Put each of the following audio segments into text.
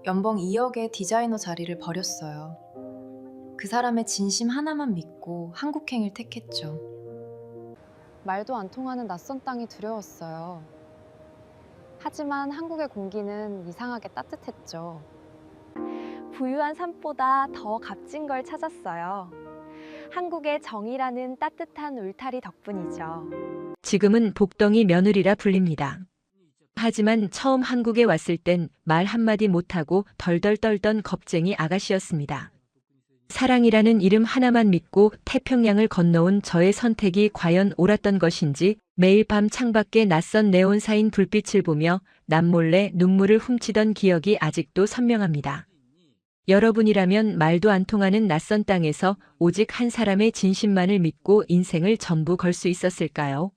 연봉 2억의 디자이너 자리를 버렸어요. 그 사람의 진심 하나만 믿고 한국행을 택했죠. 말도 안 통하는 낯선 땅이 두려웠어요. 하지만 한국의 공기는 이상하게 따뜻했죠. 부유한 삶보다 더 값진 걸 찾았어요. 한국의 정이라는 따뜻한 울타리 덕분이죠. 지금은 복덩이 며느리라 불립니다. 하지만 처음 한국에 왔을 땐 말 한마디 못하고 덜덜 떨던 겁쟁이 아가씨였습니다. 사랑이라는 이름 하나만 믿고 태평양을 건너온 저의 선택이 과연 옳았던 것인지 매일 밤 창밖에 낯선 네온사인 불빛을 보며 남몰래 눈물을 훔치던 기억이 아직도 선명합니다. 여러분이라면 말도 안 통하는 낯선 땅에서 오직 한 사람의 진심만을 믿고 인생을 전부 걸 수 있었을까요?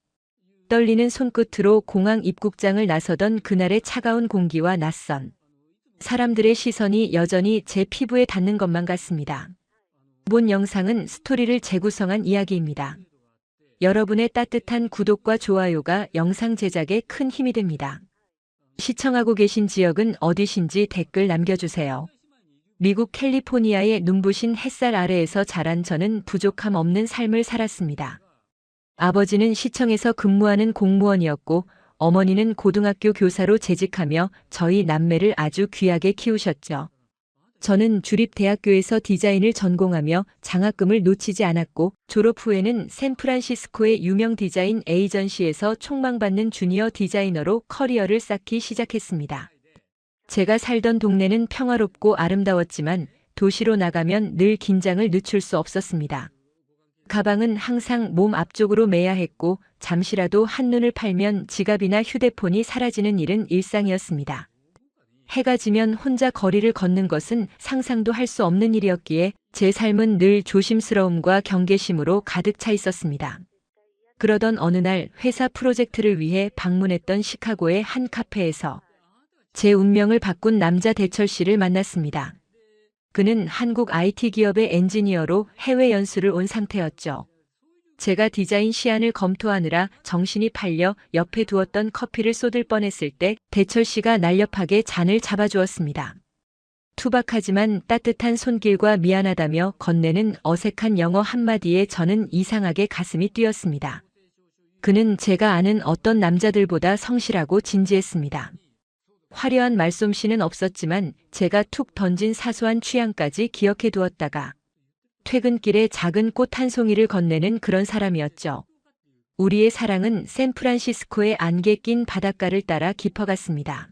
떨리는 손끝으로 공항 입국장을 나서던 그날의 차가운 공기와 낯선 사람들의 시선이 여전히 제 피부에 닿는 것만 같습니다. 본 영상은 스토리를 재구성한 이야기입니다. 여러분의 따뜻한 구독과 좋아요가 영상 제작에 큰 힘이 됩니다. 시청하고 계신 지역은 어디신지 댓글 남겨주세요. 미국 캘리포니아의 눈부신 햇살 아래에서 자란 저는 부족함 없는 삶을 살았습니다. 아버지는 시청에서 근무하는 공무원이었고 어머니는 고등학교 교사로 재직하며 저희 남매를 아주 귀하게 키우셨죠. 저는 주립대학교에서 디자인을 전공하며 장학금을 놓치지 않았고 졸업 후에는 샌프란시스코의 유명 디자인 에이전시에서 촉망받는 주니어 디자이너로 커리어를 쌓기 시작했습니다. 제가 살던 동네는 평화롭고 아름다웠지만 도시로 나가면 늘 긴장을 늦출 수 없었습니다. 가방은 항상 몸 앞쪽으로 매야 했고 잠시라도 한눈을 팔면 지갑이나 휴대폰이 사라지는 일은 일상이었습니다. 해가 지면 혼자 거리를 걷는 것은 상상도 할 수 없는 일이었기에 제 삶은 늘 조심스러움과 경계심으로 가득 차 있었습니다. 그러던 어느 날 회사 프로젝트를 위해 방문했던 시카고의 한 카페에서 제 운명을 바꾼 남자 대철 씨를 만났습니다. 그는 한국 IT 기업의 엔지니어로 해외 연수를 온 상태였죠. 제가 디자인 시안을 검토하느라 정신이 팔려 옆에 두었던 커피를 쏟을 뻔했을 때 대철 씨가 날렵하게 잔을 잡아주었습니다. 투박하지만 따뜻한 손길과 미안하다며 건네는 어색한 영어 한마디에 저는 이상하게 가슴이 뛰었습니다. 그는 제가 아는 어떤 남자들보다 성실하고 진지했습니다. 화려한 말솜씨는 없었지만 제가 툭 던진 사소한 취향까지 기억해 두었다가 퇴근길에 작은 꽃 한 송이를 건네는 그런 사람이었죠. 우리의 사랑은 샌프란시스코의 안개 낀 바닷가를 따라 깊어갔습니다.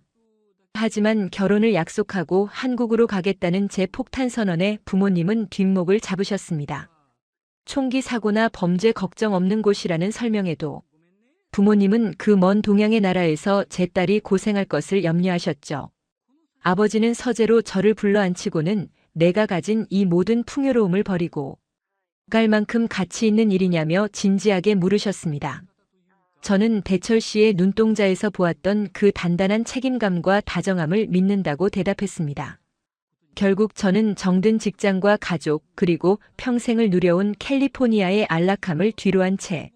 하지만 결혼을 약속하고 한국으로 가겠다는 제 폭탄 선언에 부모님은 뒷목을 잡으셨습니다. 총기 사고나 범죄 걱정 없는 곳이라는 설명에도 부모님은 그 먼 동양의 나라에서 제 딸이 고생할 것을 염려하셨죠. 아버지는 서재로 저를 불러앉히고는 내가 가진 이 모든 풍요로움을 버리고 갈 만큼 가치 있는 일이냐며 진지하게 물으셨습니다. 저는 대철 씨의 눈동자에서 보았던 그 단단한 책임감과 다정함을 믿는다고 대답했습니다. 결국 저는 정든 직장과 가족 그리고 평생을 누려온 캘리포니아의 안락함을 뒤로한 채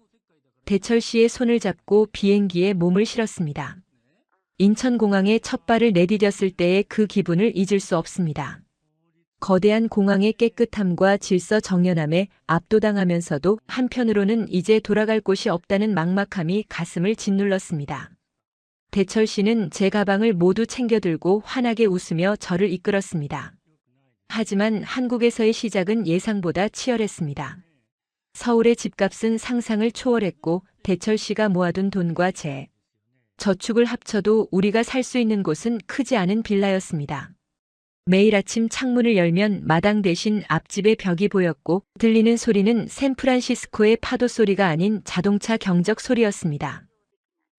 대철 씨의 손을 잡고 비행기에 몸을 실었습니다. 인천공항에 첫 발을 내디뎠을 때의 그 기분을 잊을 수 없습니다. 거대한 공항의 깨끗함과 질서 정연함에 압도당하면서도 한편으로는 이제 돌아갈 곳이 없다는 막막함이 가슴을 짓눌렀습니다. 대철 씨는 제 가방을 모두 챙겨들고 환하게 웃으며 저를 이끌었습니다. 하지만 한국에서의 시작은 예상보다 치열했습니다. 서울의 집값은 상상을 초월했고 대철 씨가 모아둔 돈과 제 저축을 합쳐도 우리가 살 수 있는 곳은 크지 않은 빌라였습니다. 매일 아침 창문을 열면 마당 대신 앞집의 벽이 보였고 들리는 소리는 샌프란시스코의 파도 소리가 아닌 자동차 경적 소리였습니다.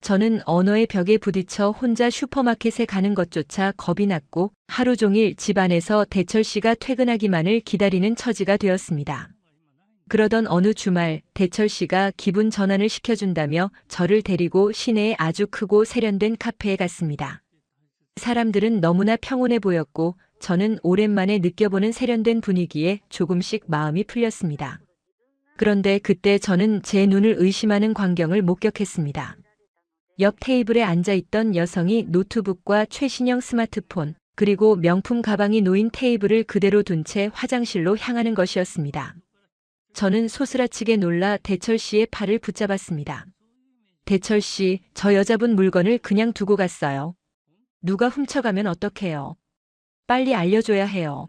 저는 언어의 벽에 부딪혀 혼자 슈퍼마켓에 가는 것조차 겁이 났고 하루 종일 집 안에서 대철 씨가 퇴근하기만을 기다리는 처지가 되었습니다. 그러던 어느 주말 대철 씨가 기분 전환을 시켜준다며 저를 데리고 시내의 아주 크고 세련된 카페에 갔습니다. 사람들은 너무나 평온해 보였고 저는 오랜만에 느껴보는 세련된 분위기에 조금씩 마음이 풀렸습니다. 그런데 그때 저는 제 눈을 의심하는 광경을 목격했습니다. 옆 테이블에 앉아있던 여성이 노트북과 최신형 스마트폰, 그리고 명품 가방이 놓인 테이블을 그대로 둔 채 화장실로 향하는 것이었습니다. 저는 소스라치게 놀라 대철 씨의 팔을 붙잡았습니다. 대철 씨, 저 여자분 물건을 그냥 두고 갔어요. 누가 훔쳐가면 어떡해요? 빨리 알려줘야 해요.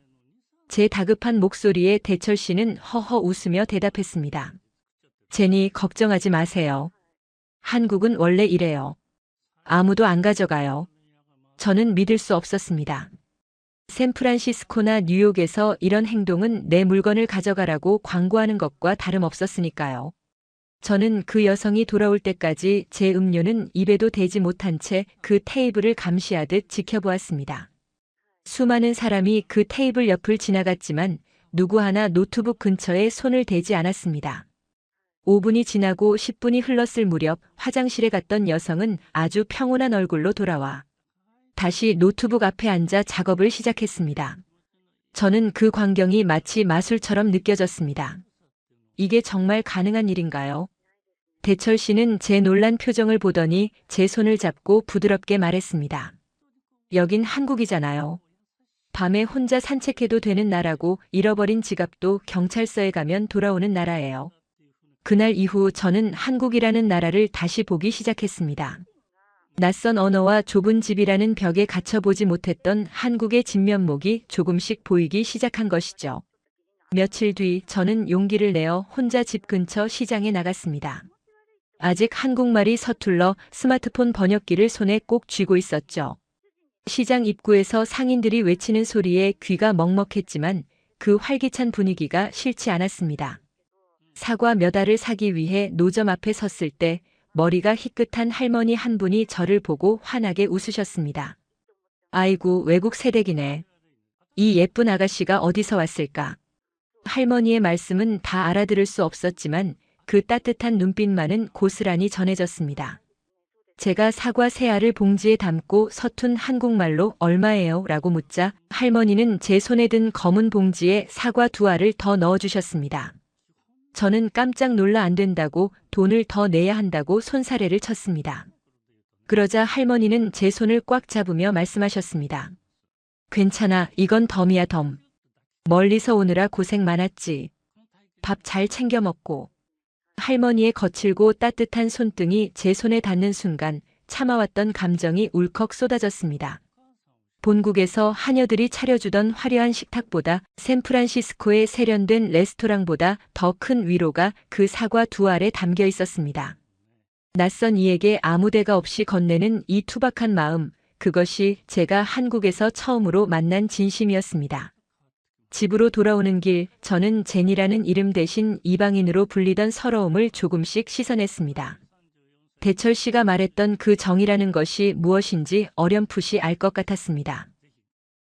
제 다급한 목소리에 대철 씨는 허허 웃으며 대답했습니다. 제니, 걱정하지 마세요. 한국은 원래 이래요. 아무도 안 가져가요. 저는 믿을 수 없었습니다. 샌프란시스코나 뉴욕에서 이런 행동은 내 물건을 가져가라고 광고하는 것과 다름없었으니까요. 저는 그 여성이 돌아올 때까지 제 음료는 입에도 대지 못한 채 그 테이블을 감시하듯 지켜보았습니다. 수많은 사람이 그 테이블 옆을 지나갔지만 누구 하나 노트북 근처에 손을 대지 않았습니다. 5분이 지나고 10분이 흘렀을 무렵 화장실에 갔던 여성은 아주 평온한 얼굴로 돌아와 다시 노트북 앞에 앉아 작업을 시작했습니다. 저는 그 광경이 마치 마술처럼 느껴졌습니다. 이게 정말 가능한 일인가요? 대철 씨는 제 놀란 표정을 보더니 제 손을 잡고 부드럽게 말했습니다. 여긴 한국이잖아요. 밤에 혼자 산책해도 되는 나라고 잃어버린 지갑도 경찰서에 가면 돌아오는 나라예요. 그날 이후 저는 한국이라는 나라를 다시 보기 시작했습니다. 낯선 언어와 좁은 집이라는 벽에 갇혀보지 못했던 한국의 진면목이 조금씩 보이기 시작한 것이죠. 며칠 뒤 저는 용기를 내어 혼자 집 근처 시장에 나갔습니다. 아직 한국말이 서툴러 스마트폰 번역기를 손에 꼭 쥐고 있었죠. 시장 입구에서 상인들이 외치는 소리에 귀가 먹먹했지만 그 활기찬 분위기가 싫지 않았습니다. 사과 몇 알을 사기 위해 노점 앞에 섰을 때 머리가 희끗한 할머니 한 분이 저를 보고 환하게 웃으셨습니다. 아이고, 외국 새댁이네. 이 예쁜 아가씨가 어디서 왔을까? 할머니의 말씀은 다 알아들을 수 없었지만 그 따뜻한 눈빛만은 고스란히 전해졌습니다. 제가 사과 3알을 봉지에 담고 서툰 한국말로 얼마예요? 라고 묻자 할머니는 제 손에 든 검은 봉지에 사과 2알을 더 넣어주셨습니다. 저는 깜짝 놀라 안 된다고 돈을 더 내야 한다고 손사래를 쳤습니다. 그러자 할머니는 제 손을 꽉 잡으며 말씀하셨습니다. 괜찮아, 이건 덤이야 덤. 멀리서 오느라 고생 많았지. 밥 잘 챙겨 먹고. 할머니의 거칠고 따뜻한 손등이 제 손에 닿는 순간 참아왔던 감정이 울컥 쏟아졌습니다. 본국에서 하녀들이 차려주던 화려한 식탁보다 샌프란시스코의 세련된 레스토랑보다 더 큰 위로가 그 사과 2알에 담겨 있었습니다. 낯선 이에게 아무 데가 없이 건네는 이 투박한 마음, 그것이 제가 한국에서 처음으로 만난 진심이었습니다. 집으로 돌아오는 길, 저는 제니라는 이름 대신 이방인으로 불리던 서러움을 조금씩 씻어냈습니다. 대철 씨가 말했던 그 정이라는 것이 무엇인지 어렴풋이 알 것 같았습니다.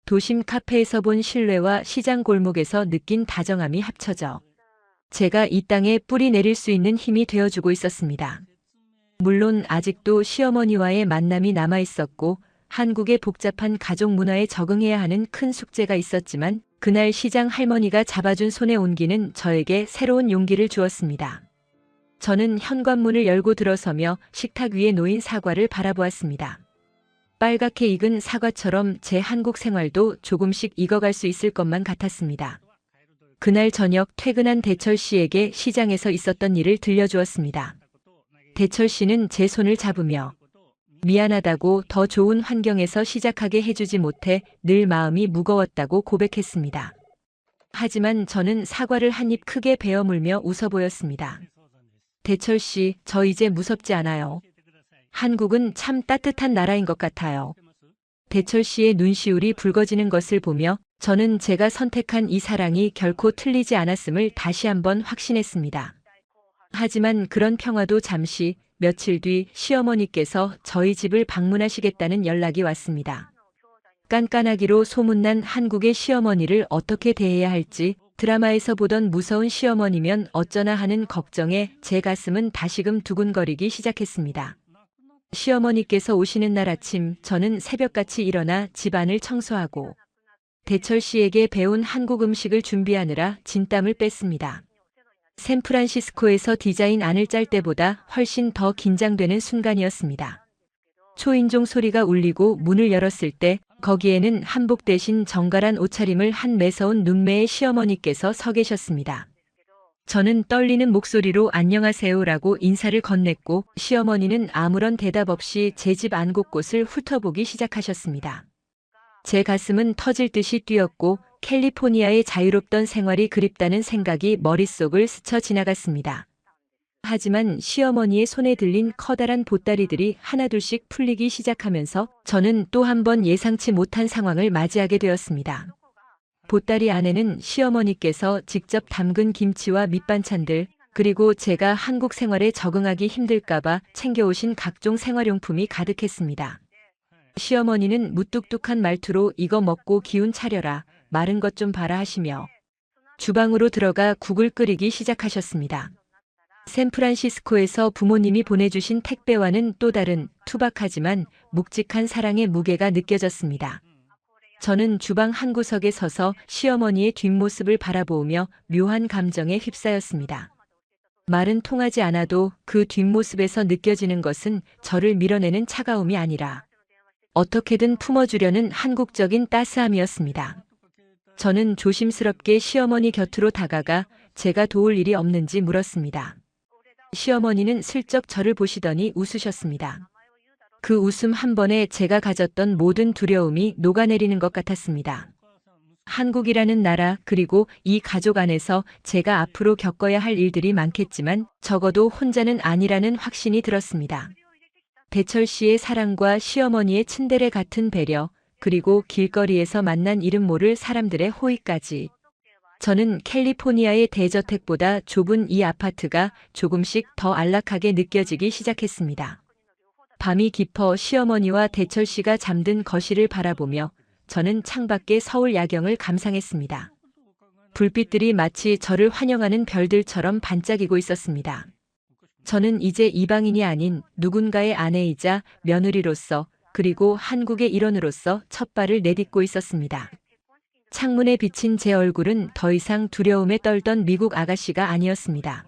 도심 카페에서 본 신뢰와 시장 골목에서 느낀 다정함이 합쳐져 제가 이 땅에 뿌리 내릴 수 있는 힘이 되어주고 있었습니다. 물론 아직도 시어머니와의 만남이 남아 있었고 한국의 복잡한 가족 문화에 적응해야 하는 큰 숙제가 있었지만 그날 시장 할머니가 잡아준 손의 온기는 저에게 새로운 용기를 주었습니다. 저는 현관문을 열고 들어서며 식탁 위에 놓인 사과를 바라보았습니다. 빨갛게 익은 사과처럼 제 한국 생활도 조금씩 익어갈 수 있을 것만 같았습니다. 그날 저녁 퇴근한 대철 씨에게 시장에서 있었던 일을 들려주었습니다. 대철 씨는 제 손을 잡으며 미안하다고 더 좋은 환경에서 시작하게 해주지 못해 늘 마음이 무거웠다고 고백했습니다. 하지만 저는 사과를 한 입 크게 베어 물며 웃어 보였습니다. 대철 씨, 저 이제 무섭지 않아요. 한국은 참 따뜻한 나라인 것 같아요. 대철 씨의 눈시울이 붉어지는 것을 보며 저는 제가 선택한 이 사랑이 결코 틀리지 않았음을 다시 한번 확신했습니다. 하지만 그런 평화도 잠시, 며칠 뒤 시어머니께서 저희 집을 방문하시겠다는 연락이 왔습니다. 깐깐하기로 소문난 한국의 시어머니를 어떻게 대해야 할지 드라마에서 보던 무서운 시어머니면 어쩌나 하는 걱정에 제 가슴은 다시금 두근거리기 시작했습니다. 시어머니께서 오시는 날 아침 저는 새벽같이 일어나 집안을 청소하고 대철 씨에게 배운 한국 음식을 준비하느라 진땀을 뺐습니다. 샌프란시스코에서 디자인 안을 짤 때보다 훨씬 더 긴장되는 순간이었습니다. 초인종 소리가 울리고 문을 열었을 때 거기에는 한복 대신 정갈한 옷차림을 한 매서운 눈매의 시어머니께서 서 계셨습니다. 저는 떨리는 목소리로 안녕하세요라고 인사를 건넸고 시어머니는 아무런 대답 없이 제 집 안 곳곳을 훑어보기 시작하셨습니다. 제 가슴은 터질 듯이 뛰었고 캘리포니아의 자유롭던 생활이 그립다는 생각이 머릿속을 스쳐 지나갔습니다. 하지만 시어머니의 손에 들린 커다란 보따리들이 하나둘씩 풀리기 시작하면서 저는 또 한 번 예상치 못한 상황을 맞이하게 되었습니다. 보따리 안에는 시어머니께서 직접 담근 김치와 밑반찬들, 그리고 제가 한국 생활에 적응하기 힘들까봐 챙겨오신 각종 생활용품이 가득했습니다. 시어머니는 무뚝뚝한 말투로 이거 먹고 기운 차려라, 마른 것 좀 봐라 하시며 주방으로 들어가 국을 끓이기 시작하셨습니다. 샌프란시스코에서 부모님이 보내주신 택배와는 또 다른 투박하지만 묵직한 사랑의 무게가 느껴졌습니다. 저는 주방 한 구석에 서서 시어머니의 뒷모습을 바라보며 묘한 감정에 휩싸였습니다. 말은 통하지 않아도 그 뒷모습에서 느껴지는 것은 저를 밀어내는 차가움이 아니라 어떻게든 품어주려는 한국적인 따스함이었습니다. 저는 조심스럽게 시어머니 곁으로 다가가 제가 도울 일이 없는지 물었습니다. 시어머니는 슬쩍 저를 보시더니 웃으셨습니다. 그 웃음 한 번에 제가 가졌던 모든 두려움이 녹아내리는 것 같았습니다. 한국이라는 나라 그리고 이 가족 안에서 제가 앞으로 겪어야 할 일들이 많겠지만 적어도 혼자는 아니라는 확신이 들었습니다. 대철 씨의 사랑과 시어머니의 츤데레 같은 배려, 그리고 길거리에서 만난 이름 모를 사람들의 호의까지. 저는 캘리포니아의 대저택보다 좁은 이 아파트가 조금씩 더 안락하게 느껴지기 시작했습니다. 밤이 깊어 시어머니와 대철 씨가 잠든 거실을 바라보며 저는 창밖의 서울 야경을 감상했습니다. 불빛들이 마치 저를 환영하는 별들처럼 반짝이고 있었습니다. 저는 이제 이방인이 아닌 누군가의 아내이자 며느리로서 그리고 한국의 일원으로서 첫 발을 내딛고 있었습니다. 창문에 비친 제 얼굴은 더 이상 두려움에 떨던 미국 아가씨가 아니었습니다.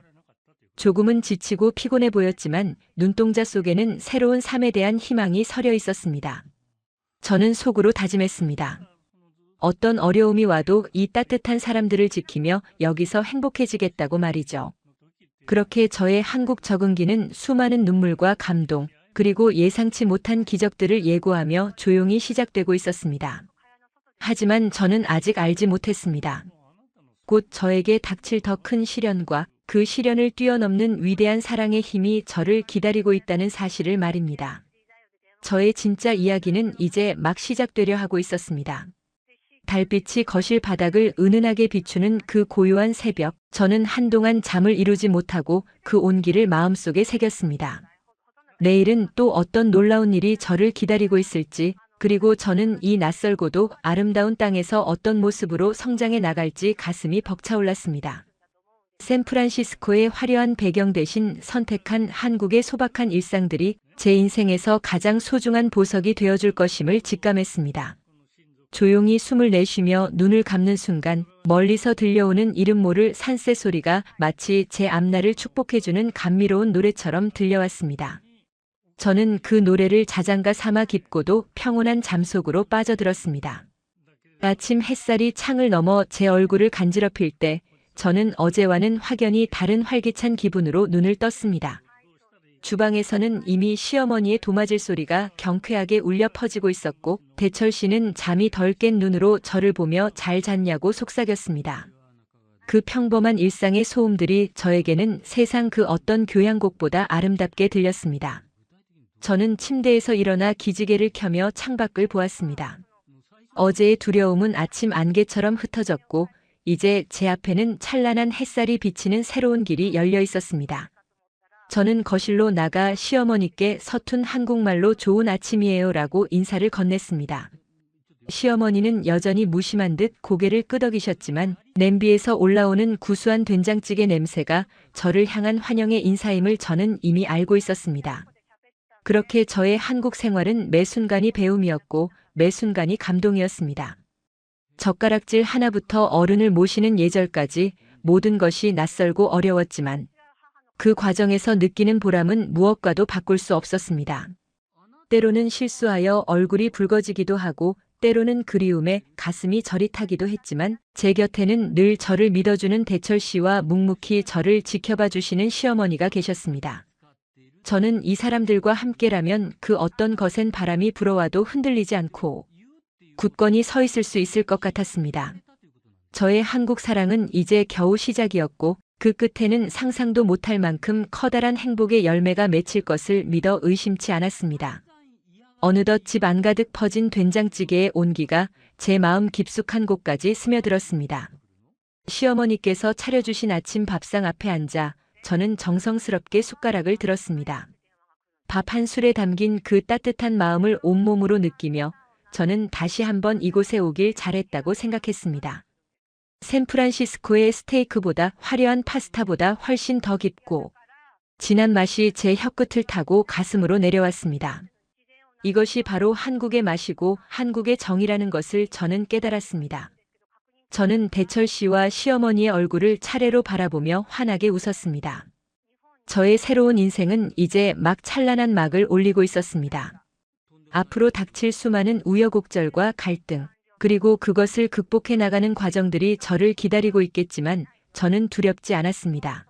조금은 지치고 피곤해 보였지만 눈동자 속에는 새로운 삶에 대한 희망이 서려 있었습니다. 저는 속으로 다짐했습니다. 어떤 어려움이 와도 이 따뜻한 사람들을 지키며 여기서 행복해지겠다고 말이죠. 그렇게 저의 한국 적응기는 수많은 눈물과 감동, 그리고 예상치 못한 기적들을 예고하며 조용히 시작되고 있었습니다. 하지만 저는 아직 알지 못했습니다. 곧 저에게 닥칠 더 큰 시련과 그 시련을 뛰어넘는 위대한 사랑의 힘이 저를 기다리고 있다는 사실을 말입니다. 저의 진짜 이야기는 이제 막 시작되려 하고 있었습니다. 달빛이 거실 바닥을 은은하게 비추는 그 고요한 새벽, 저는 한동안 잠을 이루지 못하고 그 온기를 마음속에 새겼습니다. 내일은 또 어떤 놀라운 일이 저를 기다리고 있을지, 그리고 저는 이 낯설고도 아름다운 땅에서 어떤 모습으로 성장해 나갈지 가슴이 벅차올랐습니다. 샌프란시스코의 화려한 배경 대신 선택한 한국의 소박한 일상들이 제 인생에서 가장 소중한 보석이 되어줄 것임을 직감했습니다. 조용히 숨을 내쉬며 눈을 감는 순간 멀리서 들려오는 이름 모를 산새 소리가 마치 제 앞날을 축복해주는 감미로운 노래처럼 들려왔습니다. 저는 그 노래를 자장가 삼아 깊고도 평온한 잠속으로 빠져들었습니다. 아침 햇살이 창을 넘어 제 얼굴을 간지럽힐 때 저는 어제와는 확연히 다른 활기찬 기분으로 눈을 떴습니다. 주방에서는 이미 시어머니의 도마질 소리가 경쾌하게 울려 퍼지고 있었고 대철 씨는 잠이 덜 깬 눈으로 저를 보며 잘 잤냐고 속삭였습니다. 그 평범한 일상의 소음들이 저에게는 세상 그 어떤 교향곡보다 아름답게 들렸습니다. 저는 침대에서 일어나 기지개를 켜며 창밖을 보았습니다. 어제의 두려움은 아침 안개처럼 흩어졌고 이제 제 앞에는 찬란한 햇살이 비치는 새로운 길이 열려 있었습니다. 저는 거실로 나가 시어머니께 서툰 한국말로 좋은 아침이에요 라고 인사를 건넸습니다. 시어머니는 여전히 무심한 듯 고개를 끄덕이셨지만 냄비에서 올라오는 구수한 된장찌개 냄새가 저를 향한 환영의 인사임을 저는 이미 알고 있었습니다. 그렇게 저의 한국 생활은 매 순간이 배움이었고 매 순간이 감동이었습니다. 젓가락질 하나부터 어른을 모시는 예절까지 모든 것이 낯설고 어려웠지만 그 과정에서 느끼는 보람은 무엇과도 바꿀 수 없었습니다. 때로는 실수하여 얼굴이 붉어지기도 하고 때로는 그리움에 가슴이 저릿하기도 했지만 제 곁에는 늘 저를 믿어주는 대철 씨와 묵묵히 저를 지켜봐 주시는 시어머니가 계셨습니다. 저는 이 사람들과 함께라면 그 어떤 것엔 바람이 불어와도 흔들리지 않고 굳건히 서 있을 수 있을 것 같았습니다. 저의 한국 사랑은 이제 겨우 시작이었고 그 끝에는 상상도 못할 만큼 커다란 행복의 열매가 맺힐 것을 믿어 의심치 않았습니다. 어느덧 집 안가득 퍼진 된장찌개의 온기가 제 마음 깊숙한 곳까지 스며들었습니다. 시어머니께서 차려주신 아침 밥상 앞에 앉아 저는 정성스럽게 숟가락을 들었습니다. 밥 한 술에 담긴 그 따뜻한 마음을 온몸으로 느끼며 저는 다시 한번 이곳에 오길 잘했다고 생각했습니다. 샌프란시스코의 스테이크보다 화려한 파스타보다 훨씬 더 깊고 진한 맛이 제 혀끝을 타고 가슴으로 내려왔습니다. 이것이 바로 한국의 맛이고 한국의 정이라는 것을 저는 깨달았습니다. 저는 대철 씨와 시어머니의 얼굴을 차례로 바라보며 환하게 웃었습니다. 저의 새로운 인생은 이제 막 찬란한 막을 올리고 있었습니다. 앞으로 닥칠 수많은 우여곡절과 갈등, 그리고 그것을 극복해 나가는 과정들이 저를 기다리고 있겠지만 저는 두렵지 않았습니다.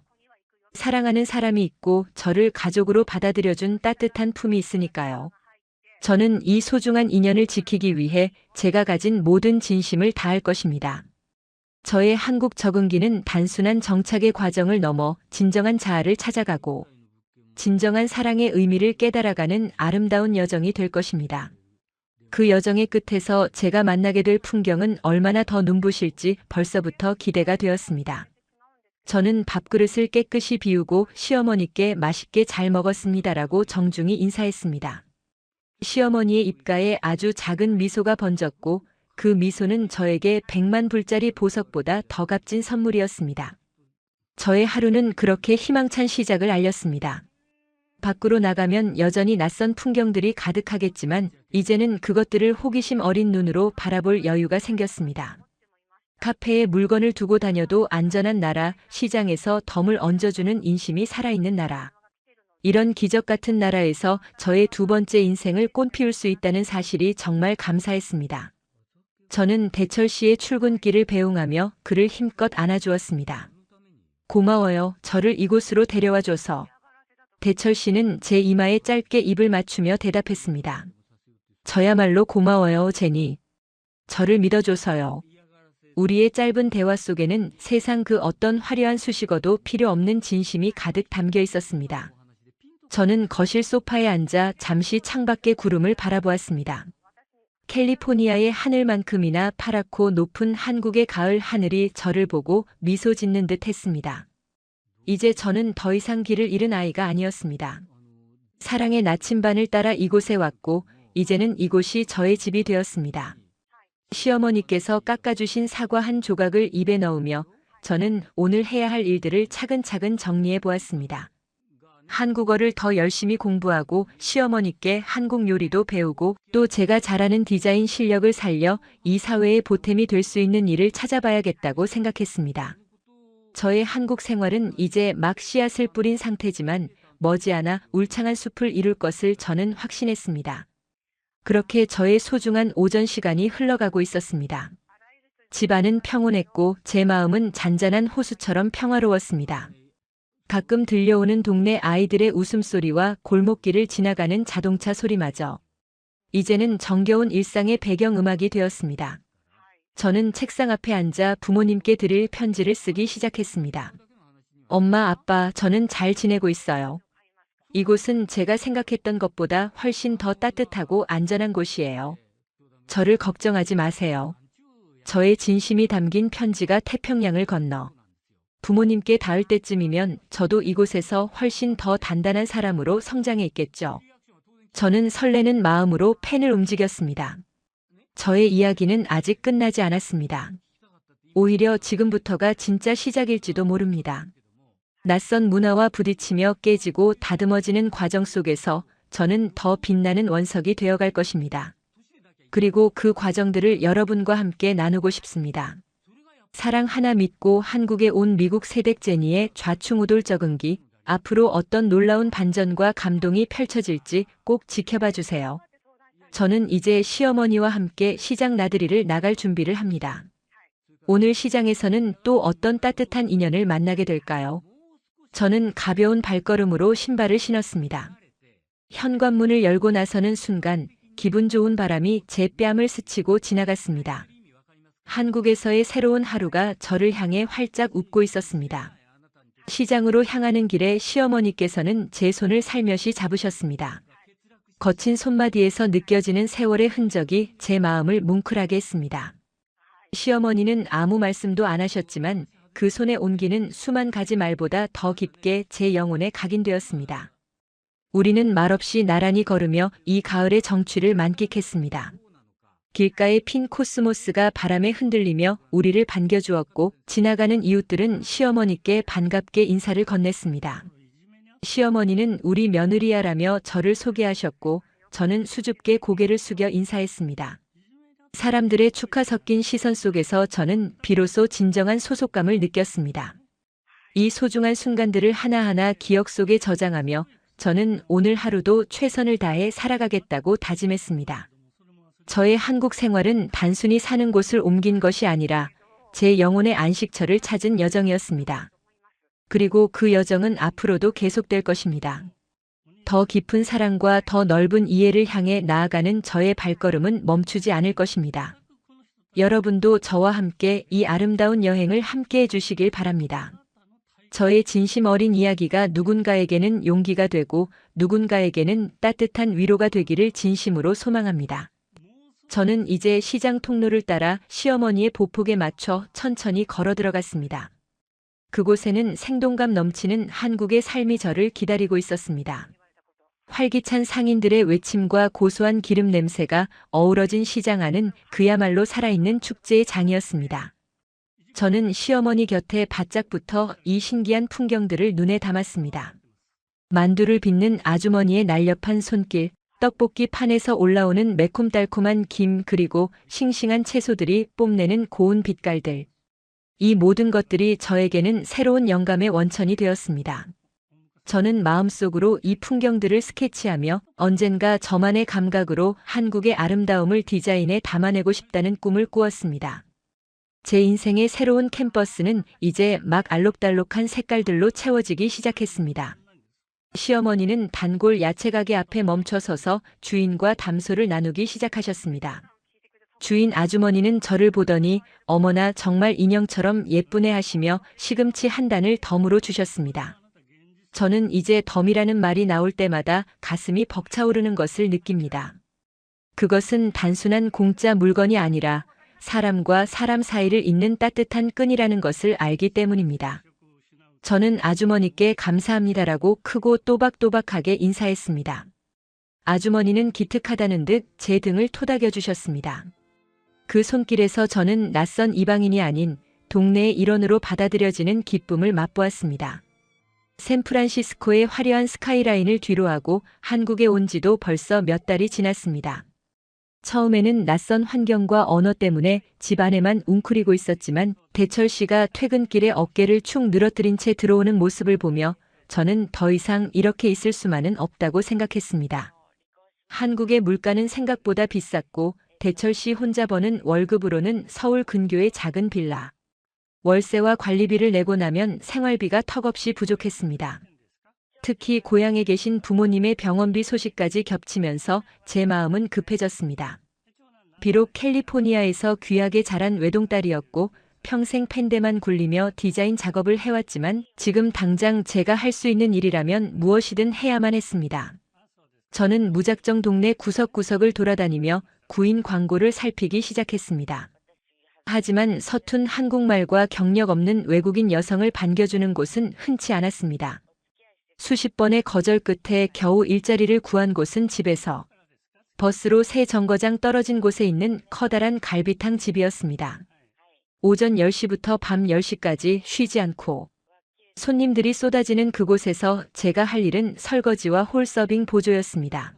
사랑하는 사람이 있고 저를 가족으로 받아들여준 따뜻한 품이 있으니까요. 저는 이 소중한 인연을 지키기 위해 제가 가진 모든 진심을 다할 것입니다. 저의 한국 적응기는 단순한 정착의 과정을 넘어 진정한 자아를 찾아가고 진정한 사랑의 의미를 깨달아가는 아름다운 여정이 될 것입니다. 그 여정의 끝에서 제가 만나게 될 풍경은 얼마나 더 눈부실지 벌써부터 기대가 되었습니다. 저는 밥그릇을 깨끗이 비우고 시어머니께 맛있게 잘 먹었습니다라고 정중히 인사했습니다. 시어머니의 입가에 아주 작은 미소가 번졌고 그 미소는 저에게 100만 불짜리 보석보다 더 값진 선물이었습니다. 저의 하루는 그렇게 희망찬 시작을 알렸습니다. 밖으로 나가면 여전히 낯선 풍경들이 가득하겠지만 이제는 그것들을 호기심 어린 눈으로 바라볼 여유가 생겼습니다. 카페에 물건을 두고 다녀도 안전한 나라, 시장에서 덤을 얹어주는 인심이 살아있는 나라. 이런 기적 같은 나라에서 저의 두 번째 인생을 꽃피울 수 있다는 사실이 정말 감사했습니다. 저는 대철 씨의 출근길을 배웅하며 그를 힘껏 안아주었습니다. 고마워요. 저를 이곳으로 데려와줘서. 대철 씨는 제 이마에 짧게 입을 맞추며 대답했습니다. 저야말로 고마워요, 제니. 저를 믿어줘서요. 우리의 짧은 대화 속에는 세상 그 어떤 화려한 수식어도 필요 없는 진심이 가득 담겨 있었습니다. 저는 거실 소파에 앉아 잠시 창밖의 구름을 바라보았습니다. 캘리포니아의 하늘만큼이나 파랗고 높은 한국의 가을 하늘이 저를 보고 미소 짓는 듯 했습니다. 이제 저는 더 이상 길을 잃은 아이가 아니었습니다. 사랑의 나침반을 따라 이곳에 왔고 이제는 이곳이 저의 집이 되었습니다. 시어머니께서 깎아주신 사과 한 조각을 입에 넣으며 저는 오늘 해야 할 일들을 차근차근 정리해 보았습니다. 한국어를 더 열심히 공부하고 시어머니께 한국 요리도 배우고 또 제가 잘하는 디자인 실력을 살려 이 사회의 보탬이 될 수 있는 일을 찾아봐야겠다고 생각했습니다. 저의 한국 생활은 이제 막 씨앗을 뿌린 상태지만 머지않아 울창한 숲을 이룰 것을 저는 확신했습니다. 그렇게 저의 소중한 오전 시간이 흘러가고 있었습니다. 집안은 평온했고 제 마음은 잔잔한 호수처럼 평화로웠습니다. 가끔 들려오는 동네 아이들의 웃음소리와 골목길을 지나가는 자동차 소리마저 이제는 정겨운 일상의 배경음악이 되었습니다. 저는 책상 앞에 앉아 부모님께 드릴 편지를 쓰기 시작했습니다. 엄마, 아빠, 저는 잘 지내고 있어요. 이곳은 제가 생각했던 것보다 훨씬 더 따뜻하고 안전한 곳이에요. 저를 걱정하지 마세요. 저의 진심이 담긴 편지가 태평양을 건너 부모님께 닿을 때쯤이면 저도 이곳에서 훨씬 더 단단한 사람으로 성장해 있겠죠. 저는 설레는 마음으로 펜을 움직였습니다. 저의 이야기는 아직 끝나지 않았습니다. 오히려 지금부터가 진짜 시작일지도 모릅니다. 낯선 문화와 부딪히며 깨지고 다듬어지는 과정 속에서 저는 더 빛나는 원석이 되어갈 것입니다. 그리고 그 과정들을 여러분과 함께 나누고 싶습니다. 사랑 하나 믿고 한국에 온 미국 세댁 제니의 좌충우돌 적응기, 앞으로 어떤 놀라운 반전과 감동이 펼쳐질지 꼭 지켜봐 주세요. 저는 이제 시어머니와 함께 시장 나들이를 나갈 준비를 합니다. 오늘 시장에서는 또 어떤 따뜻한 인연을 만나게 될까요? 저는 가벼운 발걸음으로 신발을 신었습니다. 현관문을 열고 나서는 순간 기분 좋은 바람이 제 뺨을 스치고 지나갔습니다. 한국에서의 새로운 하루가 저를 향해 활짝 웃고 있었습니다. 시장으로 향하는 길에 시어머니께서는 제 손을 살며시 잡으셨습니다. 거친 손마디에서 느껴지는 세월의 흔적이 제 마음을 뭉클하게 했습니다. 시어머니는 아무 말씀도 안 하셨지만 그 손의 온기는 수만 가지 말보다 더 깊게 제 영혼에 각인되었습니다. 우리는 말없이 나란히 걸으며 이 가을의 정취를 만끽했습니다. 길가에 핀 코스모스가 바람에 흔들리며 우리를 반겨주었고 지나가는 이웃들은 시어머니께 반갑게 인사를 건넸습니다. 시어머니는 우리 며느리야라며 저를 소개하셨고 저는 수줍게 고개를 숙여 인사했습니다. 사람들의 축하 섞인 시선 속에서 저는 비로소 진정한 소속감을 느꼈습니다. 이 소중한 순간들을 하나하나 기억 속에 저장하며 저는 오늘 하루도 최선을 다해 살아가겠다고 다짐했습니다. 저의 한국 생활은 단순히 사는 곳을 옮긴 것이 아니라 제 영혼의 안식처를 찾은 여정이었습니다. 그리고 그 여정은 앞으로도 계속될 것입니다. 더 깊은 사랑과 더 넓은 이해를 향해 나아가는 저의 발걸음은 멈추지 않을 것입니다. 여러분도 저와 함께 이 아름다운 여행을 함께 해주시길 바랍니다. 저의 진심 어린 이야기가 누군가에게는 용기가 되고 누군가에게는 따뜻한 위로가 되기를 진심으로 소망합니다. 저는 이제 시장 통로를 따라 시어머니의 보폭에 맞춰 천천히 걸어 들어갔습니다. 그곳에는 생동감 넘치는 한국의 삶이 저를 기다리고 있었습니다. 활기찬 상인들의 외침과 고소한 기름 냄새가 어우러진 시장 안은 그야말로 살아있는 축제의 장이었습니다. 저는 시어머니 곁에 바짝 붙어 이 신기한 풍경들을 눈에 담았습니다. 만두를 빚는 아주머니의 날렵한 손길, 떡볶이 판에서 올라오는 매콤달콤한 김 그리고 싱싱한 채소들이 뽐내는 고운 빛깔들. 이 모든 것들이 저에게는 새로운 영감의 원천이 되었습니다. 저는 마음속으로 이 풍경들을 스케치하며 언젠가 저만의 감각으로 한국의 아름다움을 디자인에 담아내고 싶다는 꿈을 꾸었습니다. 제 인생의 새로운 캠퍼스는 이제 막 알록달록한 색깔들로 채워지기 시작했습니다. 시어머니는 단골 야채 가게 앞에 멈춰서서 주인과 담소를 나누기 시작하셨습니다. 주인 아주머니는 저를 보더니 어머나 정말 인형처럼 예쁘네 하시며 시금치 한 단을 덤으로 주셨습니다. 저는 이제 덤이라는 말이 나올 때마다 가슴이 벅차오르는 것을 느낍니다. 그것은 단순한 공짜 물건이 아니라 사람과 사람 사이를 잇는 따뜻한 끈이라는 것을 알기 때문입니다. 저는 아주머니께 감사합니다라고 크고 또박또박하게 인사했습니다. 아주머니는 기특하다는 듯 제 등을 토닥여 주셨습니다. 그 손길에서 저는 낯선 이방인이 아닌 동네의 일원으로 받아들여지는 기쁨을 맛보았습니다. 샌프란시스코의 화려한 스카이라인을 뒤로하고 한국에 온 지도 벌써 몇 달이 지났습니다. 처음에는 낯선 환경과 언어 때문에 집 안에만 웅크리고 있었지만 대철 씨가 퇴근길에 어깨를 축 늘어뜨린 채 들어오는 모습을 보며 저는 더 이상 이렇게 있을 수만은 없다고 생각했습니다. 한국의 물가는 생각보다 비쌌고 대철 씨 혼자 버는 월급으로는 서울 근교의 작은 빌라. 월세와 관리비를 내고 나면 생활비가 턱없이 부족했습니다. 특히 고향에 계신 부모님의 병원비 소식까지 겹치면서 제 마음은 급해졌습니다. 비록 캘리포니아에서 귀하게 자란 외동딸이었고 평생 펜대만 굴리며 디자인 작업을 해왔지만 지금 당장 제가 할 수 있는 일이라면 무엇이든 해야만 했습니다. 저는 무작정 동네 구석구석을 돌아다니며 구인 광고를 살피기 시작했습니다. 하지만 서툰 한국말과 경력 없는 외국인 여성을 반겨주는 곳은 흔치 않았습니다. 수십 번의 거절 끝에 겨우 일자리를 구한 곳은 집에서 버스로 새 정거장 떨어진 곳에 있는 커다란 갈비탕 집이었습니다. 오전 10시부터 밤 10시까지 쉬지 않고 손님들이 쏟아지는 그곳에서 제가 할 일은 설거지와 홀서빙 보조였습니다.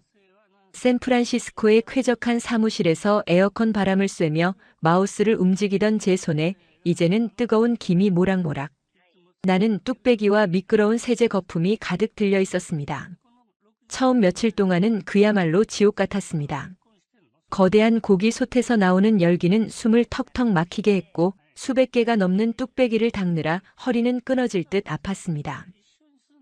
샌프란시스코의 쾌적한 사무실에서 에어컨 바람을 쐬며 마우스를 움직이던 제 손에 이제는 뜨거운 김이 모락모락. 나는 뚝배기와 미끄러운 세제 거품이 가득 들려 있었습니다. 처음 며칠 동안은 그야말로 지옥 같았습니다. 거대한 고기 솥에서 나오는 열기는 숨을 턱턱 막히게 했고 수백 개가 넘는 뚝배기를 닦느라 허리는 끊어질 듯 아팠습니다.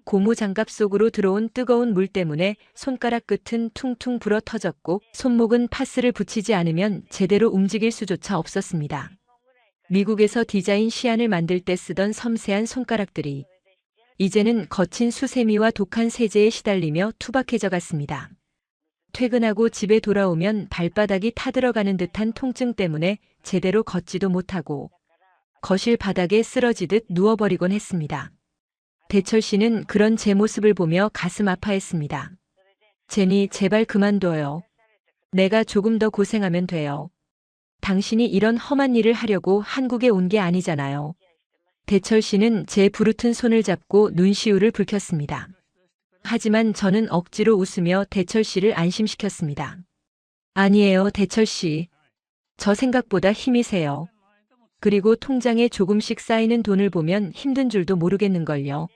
고무 장갑 속으로 들어온 뜨거운 물 때문에 손가락 끝은 퉁퉁 불어 터졌고 손목은 파스를 붙이지 않으면 제대로 움직일 수조차 없었습니다. 미국에서 디자인 시안을 만들 때 쓰던 섬세한 손가락들이 이제는 거친 수세미와 독한 세제에 시달리며 투박해져 갔습니다. 퇴근하고 집에 돌아오면 발바닥이 타들어가는 듯한 통증 때문에 제대로 걷지도 못하고 거실 바닥에 쓰러지듯 누워버리곤 했습니다. 대철 씨는 그런 제 모습을 보며 가슴 아파했습니다. 제니, 제발 그만둬요. 내가 조금 더 고생하면 돼요. 당신이 이런 험한 일을 하려고 한국에 온 게 아니잖아요. 대철 씨는 제 부르튼 손을 잡고 눈시울을 붉혔습니다. 하지만 저는 억지로 웃으며 대철 씨를 안심시켰습니다. 아니에요, 대철 씨. 저 생각보다 힘이 세요. 그리고 통장에 조금씩 쌓이는 돈을 보면 힘든 줄도 모르겠는걸요.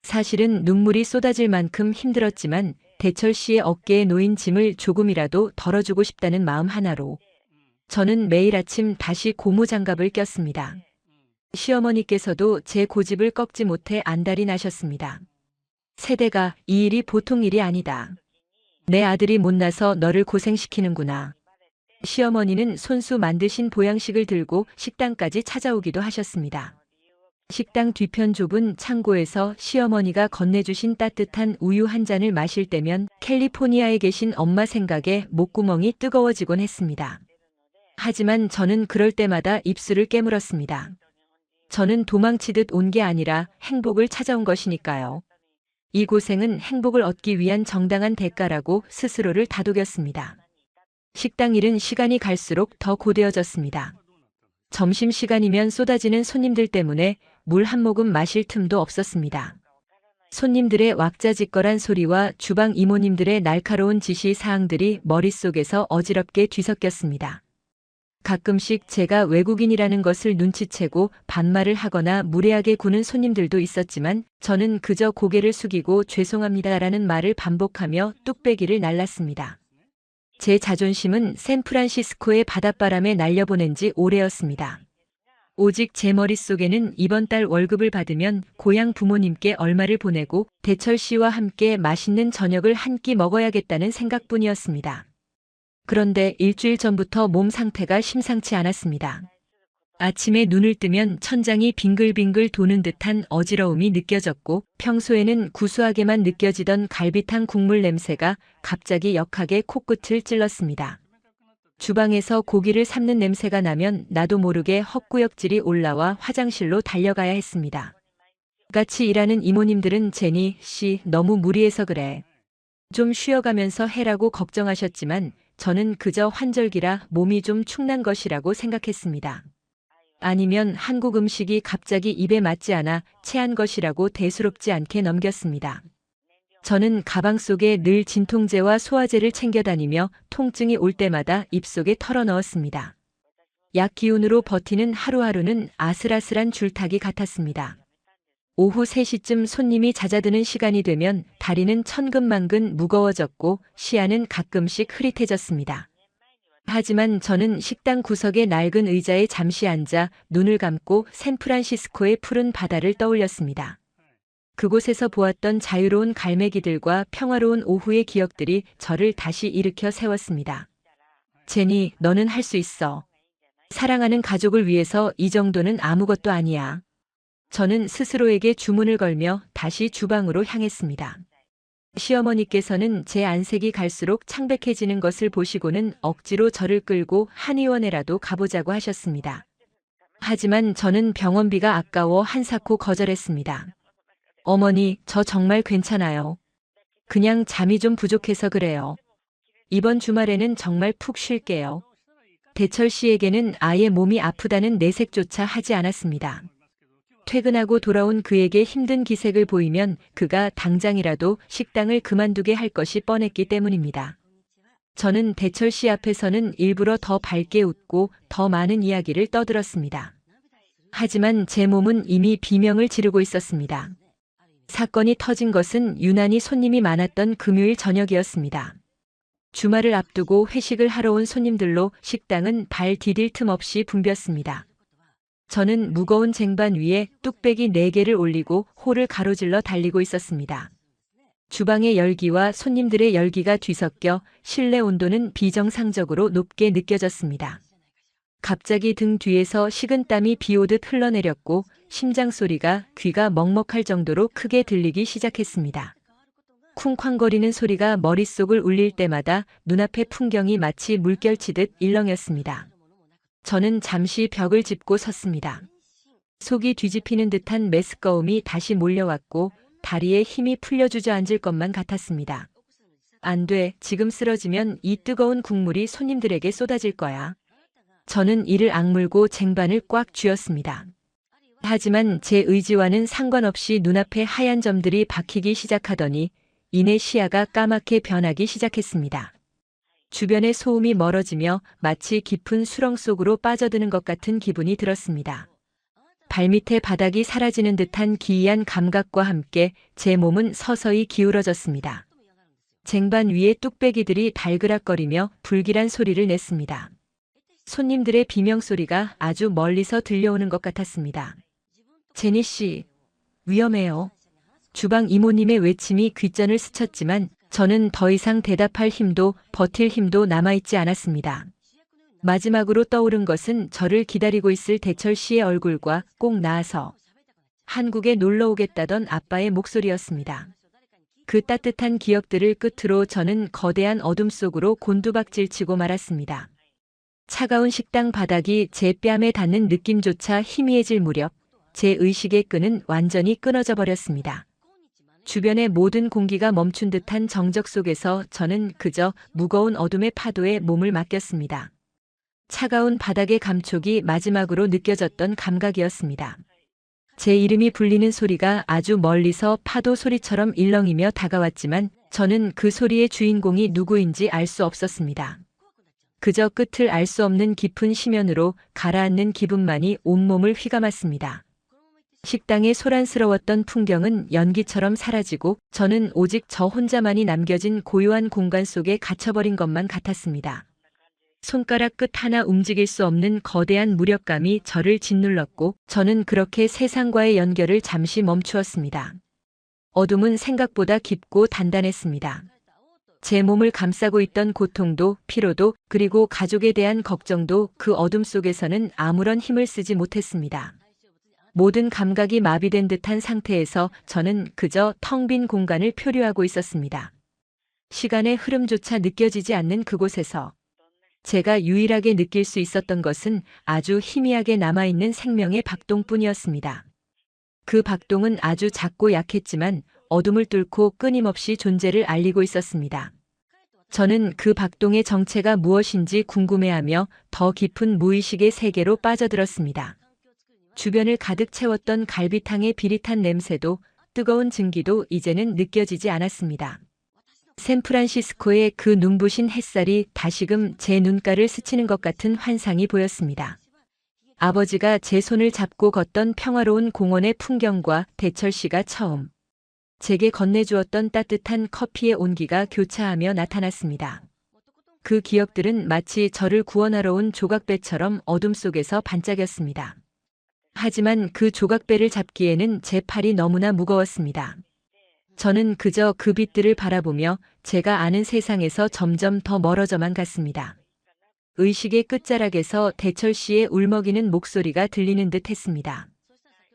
사실은 눈물이 쏟아질 만큼 힘들었지만 대철 씨의 어깨에 놓인 짐을 조금이라도 덜어주고 싶다는 마음 하나로 저는 매일 아침 다시 고무장갑을 꼈습니다. 시어머니께서도 제 고집을 꺾지 못해 안달이 나셨습니다. 세대가 이 일이 보통 일이 아니다. 내 아들이 못나서 너를 고생시키는구나. 시어머니는 손수 만드신 보양식을 들고 식당까지 찾아오기도 하셨습니다. 식당 뒤편 좁은 창고에서 시어머니가 건네주신 따뜻한 우유 한 잔을 마실 때면 캘리포니아에 계신 엄마 생각에 목구멍이 뜨거워지곤 했습니다. 하지만 저는 그럴 때마다 입술을 깨물었습니다. 저는 도망치듯 온 게 아니라 행복을 찾아온 것이니까요. 이 고생은 행복을 얻기 위한 정당한 대가라고 스스로를 다독였습니다. 식당 일은 시간이 갈수록 더 고되어졌습니다. 점심시간이면 쏟아지는 손님들 때문에 물 한 모금 마실 틈도 없었습니다. 손님들의 왁자지껄한 소리와 주방 이모님들의 날카로운 지시 사항들이 머릿속에서 어지럽게 뒤섞였습니다. 가끔씩 제가 외국인이라는 것을 눈치채고 반말을 하거나 무례하게 구는 손님들도 있었지만 저는 그저 고개를 숙이고 죄송합니다라는 말을 반복하며 뚝배기를 날랐습니다. 제 자존심은 샌프란시스코의 바닷바람에 날려보낸 지 오래였습니다. 오직 제 머릿속에는 이번 달 월급을 받으면 고향 부모님께 얼마를 보내고 대철 씨와 함께 맛있는 저녁을 한 끼 먹어야겠다는 생각뿐이었습니다. 그런데 일주일 전부터 몸 상태가 심상치 않았습니다. 아침에 눈을 뜨면 천장이 빙글빙글 도는 듯한 어지러움이 느껴졌고 평소에는 구수하게만 느껴지던 갈비탕 국물 냄새가 갑자기 역하게 코끝을 찔렀습니다. 주방에서 고기를 삶는 냄새가 나면 나도 모르게 헛구역질이 올라와 화장실로 달려가야 했습니다. 같이 일하는 이모님들은 제니 씨 너무 무리해서 그래. 좀 쉬어가면서 해라고 걱정하셨지만 저는 그저 환절기라 몸이 좀 축난 것이라고 생각했습니다. 아니면 한국 음식이 갑자기 입에 맞지 않아 체한 것이라고 대수롭지 않게 넘겼습니다. 저는 가방 속에 늘 진통제와 소화제를 챙겨 다니며 통증이 올 때마다 입속에 털어넣었습니다. 약 기운으로 버티는 하루하루는 아슬아슬한 줄타기 같았습니다. 오후 3시쯤 손님이 잦아드는 시간이 되면 다리는 천근만근 무거워졌고 시야는 가끔씩 흐릿해졌습니다. 하지만 저는 식당 구석의 낡은 의자에 잠시 앉아 눈을 감고 샌프란시스코의 푸른 바다를 떠올렸습니다. 그곳에서 보았던 자유로운 갈매기들과 평화로운 오후의 기억들이 저를 다시 일으켜 세웠습니다. 제니, 너는 할 수 있어. 사랑하는 가족을 위해서 이 정도는 아무것도 아니야. 저는 스스로에게 주문을 걸며 다시 주방으로 향했습니다. 시어머니께서는 제 안색이 갈수록 창백해지는 것을 보시고는 억지로 저를 끌고 한의원에라도 가보자고 하셨습니다. 하지만 저는 병원비가 아까워 한사코 거절했습니다. 어머니, 저 정말 괜찮아요. 그냥 잠이 좀 부족해서 그래요. 이번 주말에는 정말 푹 쉴게요. 대철 씨에게는 아예 몸이 아프다는 내색조차 하지 않았습니다. 퇴근하고 돌아온 그에게 힘든 기색을 보이면 그가 당장이라도 식당을 그만두게 할 것이 뻔했기 때문입니다. 저는 대철 씨 앞에서는 일부러 더 밝게 웃고 더 많은 이야기를 떠들었습니다. 하지만 제 몸은 이미 비명을 지르고 있었습니다. 사건이 터진 것은 유난히 손님이 많았던 금요일 저녁이었습니다. 주말을 앞두고 회식을 하러 온 손님들로 식당은 발 디딜 틈 없이 붐볐습니다. 저는 무거운 쟁반 위에 뚝배기 4개를 올리고 홀을 가로질러 달리고 있었습니다. 주방의 열기와 손님들의 열기가 뒤섞여 실내 온도는 비정상적으로 높게 느껴졌습니다. 갑자기 등 뒤에서 식은땀이 비오듯 흘러내렸고 심장 소리가 귀가 먹먹할 정도로 크게 들리기 시작했습니다. 쿵쾅거리는 소리가 머릿속을 울릴 때마다 눈앞의 풍경이 마치 물결치듯 일렁였습니다. 저는 잠시 벽을 짚고 섰습니다. 속이 뒤집히는 듯한 메스꺼움이 다시 몰려왔고 다리에 힘이 풀려 주저앉을 것만 같았습니다. 안 돼, 지금 쓰러지면 이 뜨거운 국물이 손님들에게 쏟아질 거야. 저는 이를 악물고 쟁반을 꽉 쥐었습니다. 하지만 제 의지와는 상관없이 눈앞에 하얀 점들이 박히기 시작하더니 이내 시야가 까맣게 변하기 시작했습니다. 주변의 소음이 멀어지며 마치 깊은 수렁 속으로 빠져드는 것 같은 기분이 들었습니다. 발밑의 바닥이 사라지는 듯한 기이한 감각과 함께 제 몸은 서서히 기울어졌습니다. 쟁반 위의 뚝배기들이 달그락거리며 불길한 소리를 냈습니다. 손님들의 비명소리가 아주 멀리서 들려오는 것 같았습니다. 제니 씨, 위험해요. 주방 이모님의 외침이 귓전을 스쳤지만 저는 더 이상 대답할 힘도 버틸 힘도 남아있지 않았습니다. 마지막으로 떠오른 것은 저를 기다리고 있을 대철 씨의 얼굴과 꼭 나아서 한국에 놀러 오겠다던 아빠의 목소리였습니다. 그 따뜻한 기억들을 끝으로 저는 거대한 어둠 속으로 곤두박질치고 말았습니다. 차가운 식당 바닥이 제 뺨에 닿는 느낌조차 희미해질 무렵 제 의식의 끈은 완전히 끊어져 버렸습니다. 주변의 모든 공기가 멈춘 듯한 정적 속에서 저는 그저 무거운 어둠의 파도에 몸을 맡겼습니다. 차가운 바닥의 감촉이 마지막으로 느껴졌던 감각이었습니다. 제 이름이 불리는 소리가 아주 멀리서 파도 소리처럼 일렁이며 다가왔지만 저는 그 소리의 주인공이 누구인지 알 수 없었습니다. 그저 끝을 알 수 없는 깊은 심연으로 가라앉는 기분만이 온몸을 휘감았습니다. 식당의 소란스러웠던 풍경은 연기처럼 사라지고 저는 오직 저 혼자만이 남겨진 고요한 공간 속에 갇혀버린 것만 같았습니다. 손가락 끝 하나 움직일 수 없는 거대한 무력감이 저를 짓눌렀고 저는 그렇게 세상과의 연결을 잠시 멈추었습니다. 어둠은 생각보다 깊고 단단했습니다. 제 몸을 감싸고 있던 고통도 피로도 그리고 가족에 대한 걱정도 그 어둠 속에서는 아무런 힘을 쓰지 못했습니다. 모든 감각이 마비된 듯한 상태에서 저는 그저 텅 빈 공간을 표류하고 있었습니다. 시간의 흐름조차 느껴지지 않는 그곳에서 제가 유일하게 느낄 수 있었던 것은 아주 희미하게 남아있는 생명의 박동뿐이었습니다. 그 박동은 아주 작고 약했지만 어둠을 뚫고 끊임없이 존재를 알리고 있었습니다. 저는 그 박동의 정체가 무엇인지 궁금해하며 더 깊은 무의식의 세계로 빠져들었습니다. 주변을 가득 채웠던 갈비탕의 비릿한 냄새도 뜨거운 증기도 이제는 느껴지지 않았습니다. 샌프란시스코의 그 눈부신 햇살이 다시금 제 눈가를 스치는 것 같은 환상이 보였습니다. 아버지가 제 손을 잡고 걷던 평화로운 공원의 풍경과 대철 씨가 처음 제게 건네주었던 따뜻한 커피의 온기가 교차하며 나타났습니다. 그 기억들은 마치 저를 구원하러 온 조각배처럼 어둠 속에서 반짝였습니다. 하지만 그 조각배를 잡기에는 제 팔이 너무나 무거웠습니다. 저는 그저 그 빛들을 바라보며 제가 아는 세상에서 점점 더 멀어져만 갔습니다. 의식의 끝자락에서 대철 씨의 울먹이는 목소리가 들리는 듯 했습니다.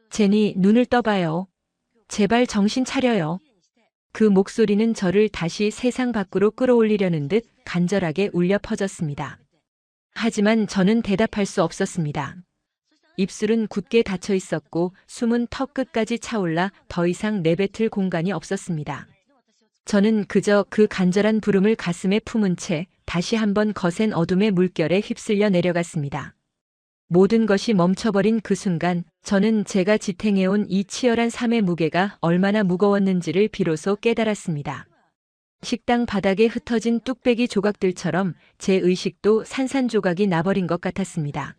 제니, 눈을 떠봐요. 제발 정신 차려요. 그 목소리는 저를 다시 세상 밖으로 끌어올리려는 듯 간절하게 울려 퍼졌습니다. 하지만 저는 대답할 수 없었습니다. 입술은 굳게 닫혀 있었고 숨은 턱 끝까지 차올라 더 이상 내뱉을 공간이 없었습니다. 저는 그저 그 간절한 부름을 가슴에 품은 채 다시 한번 거센 어둠의 물결에 휩쓸려 내려갔습니다. 모든 것이 멈춰버린 그 순간 저는 제가 지탱해온 이 치열한 삶의 무게가 얼마나 무거웠는지를 비로소 깨달았습니다. 식당 바닥에 흩어진 뚝배기 조각들처럼 제 의식도 산산조각이 나버린 것 같았습니다.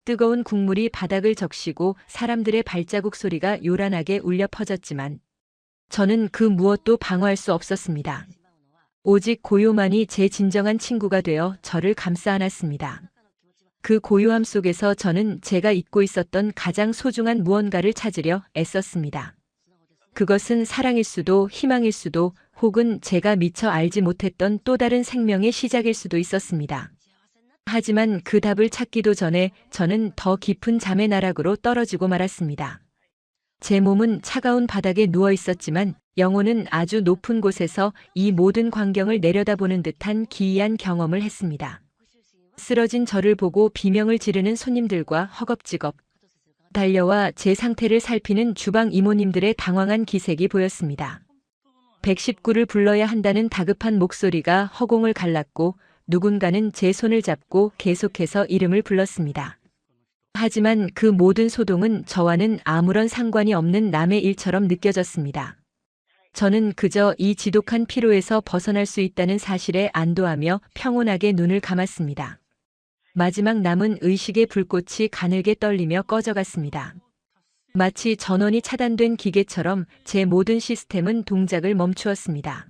뜨거운 국물이 바닥을 적시고 사람들의 발자국 소리가 요란하게 울려 퍼졌지만 저는 그 무엇도 방어할 수 없었습니다. 오직 고요만이 제 진정한 친구가 되어 저를 감싸 안았습니다. 그 고요함 속에서 저는 제가 잊고 있었던 가장 소중한 무언가를 찾으려 애썼습니다. 그것은 사랑일 수도 희망일 수도 혹은 제가 미처 알지 못했던 또 다른 생명의 시작일 수도 있었습니다. 하지만 그 답을 찾기도 전에 저는 더 깊은 잠의 나락으로 떨어지고 말았습니다. 제 몸은 차가운 바닥에 누워 있었지만 영혼은 아주 높은 곳에서 이 모든 광경을 내려다보는 듯한 기이한 경험을 했습니다. 쓰러진 저를 보고 비명을 지르는 손님들과 허겁지겁 달려와 제 상태를 살피는 주방 이모님들의 당황한 기색이 보였습니다. 119를 불러야 한다는 다급한 목소리가 허공을 갈랐고 누군가는 제 손을 잡고 계속해서 이름을 불렀습니다. 하지만 그 모든 소동은 저와는 아무런 상관이 없는 남의 일처럼 느껴졌습니다. 저는 그저 이 지독한 피로에서 벗어날 수 있다는 사실에 안도하며 평온하게 눈을 감았습니다. 마지막 남은 의식의 불꽃이 가늘게 떨리며 꺼져갔습니다. 마치 전원이 차단된 기계처럼 제 모든 시스템은 동작을 멈추었습니다.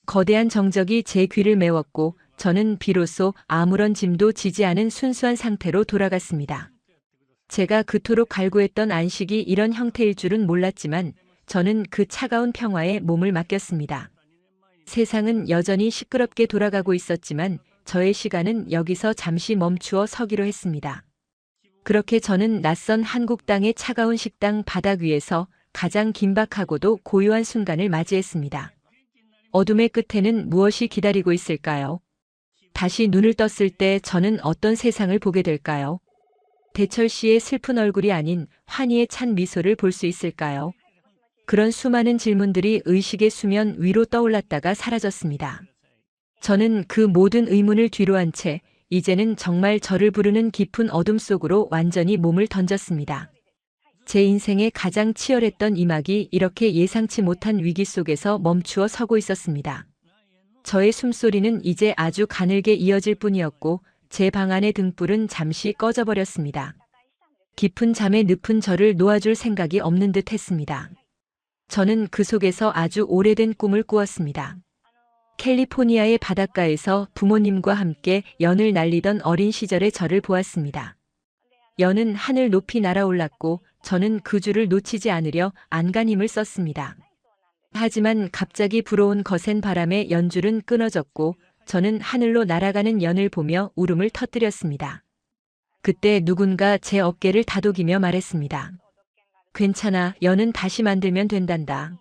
거대한 정적이 제 귀를 메웠고 저는 비로소 아무런 짐도 지지 않은 순수한 상태로 돌아갔습니다. 제가 그토록 갈구했던 안식이 이런 형태일 줄은 몰랐지만 저는 그 차가운 평화에 몸을 맡겼습니다. 세상은 여전히 시끄럽게 돌아가고 있었지만 저의 시간은 여기서 잠시 멈추어 서기로 했습니다. 그렇게 저는 낯선 한국 땅의 차가운 식당 바닥 위에서 가장 긴박하고도 고요한 순간을 맞이했습니다. 어둠의 끝에는 무엇이 기다리고 있을까요? 다시 눈을 떴을 때 저는 어떤 세상을 보게 될까요? 대철 씨의 슬픈 얼굴이 아닌 환희에 찬 미소를 볼 수 있을까요? 그런 수많은 질문들이 의식의 수면 위로 떠올랐다가 사라졌습니다. 저는 그 모든 의문을 뒤로 한 채 이제는 정말 저를 부르는 깊은 어둠 속으로 완전히 몸을 던졌습니다. 제 인생의 가장 치열했던 이막이 이렇게 예상치 못한 위기 속에서 멈추어 서고 있었습니다. 저의 숨소리는 이제 아주 가늘게 이어질 뿐이었고 제 방 안의 등불은 잠시 꺼져버렸습니다. 깊은 잠에 늪은 저를 놓아줄 생각이 없는 듯 했습니다. 저는 그 속에서 아주 오래된 꿈을 꾸었습니다. 캘리포니아의 바닷가에서 부모님과 함께 연을 날리던 어린 시절의 저를 보았습니다. 연은 하늘 높이 날아올랐고 저는 그 줄을 놓치지 않으려 안간 힘을 썼습니다. 하지만 갑자기 불어온 거센 바람에 연줄은 끊어졌고 저는 하늘로 날아가는 연을 보며 울음을 터뜨렸습니다. 그때 누군가 제 어깨를 다독이며 말했습니다. 괜찮아, 연은 다시 만들면 된단다.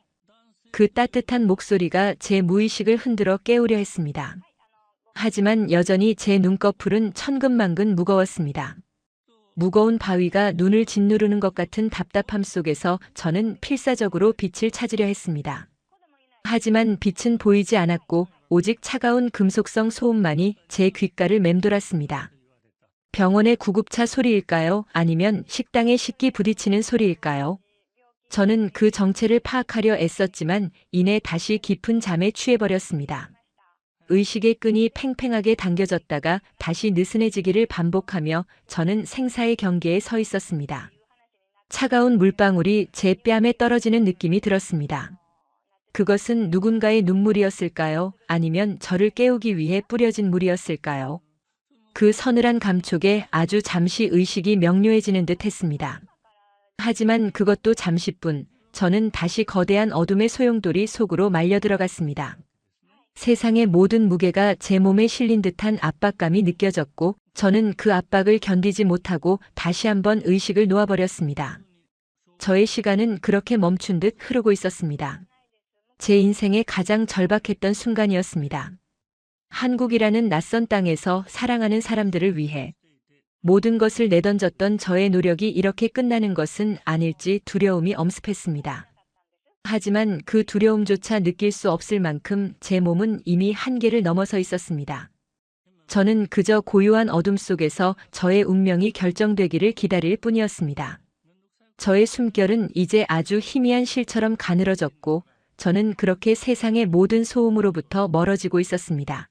그 따뜻한 목소리가 제 무의식을 흔들어 깨우려 했습니다. 하지만 여전히 제 눈꺼풀은 천근만근 무거웠습니다. 무거운 바위가 눈을 짓누르는 것 같은 답답함 속에서 저는 필사적으로 빛을 찾으려 했습니다. 하지만 빛은 보이지 않았고 오직 차가운 금속성 소음만이 제 귓가를 맴돌았습니다. 병원의 구급차 소리일까요? 아니면 식당의 식기 부딪히는 소리일까요? 저는 그 정체를 파악하려 애썼지만 이내 다시 깊은 잠에 취해버렸습니다. 의식의 끈이 팽팽하게 당겨졌다가 다시 느슨해지기를 반복하며 저는 생사의 경계에 서 있었습니다. 차가운 물방울이 제 뺨에 떨어지는 느낌이 들었습니다. 그것은 누군가의 눈물이었을까요? 아니면 저를 깨우기 위해 뿌려진 물이었을까요? 그 서늘한 감촉에 아주 잠시 의식이 명료해지는 듯 했습니다. 하지만 그것도 잠시뿐, 저는 다시 거대한 어둠의 소용돌이 속으로 말려 들어갔습니다. 세상의 모든 무게가 제 몸에 실린 듯한 압박감이 느껴졌고 저는 그 압박을 견디지 못하고 다시 한번 의식을 놓아버렸습니다. 저의 시간은 그렇게 멈춘 듯 흐르고 있었습니다. 제 인생의 가장 절박했던 순간이었습니다. 한국이라는 낯선 땅에서 사랑하는 사람들을 위해 모든 것을 내던졌던 저의 노력이 이렇게 끝나는 것은 아닐지 두려움이 엄습했습니다. 하지만 그 두려움조차 느낄 수 없을 만큼 제 몸은 이미 한계를 넘어서 있었습니다. 저는 그저 고요한 어둠 속에서 저의 운명이 결정되기를 기다릴 뿐이었습니다. 저의 숨결은 이제 아주 희미한 실처럼 가늘어졌고 저는 그렇게 세상의 모든 소음으로부터 멀어지고 있었습니다.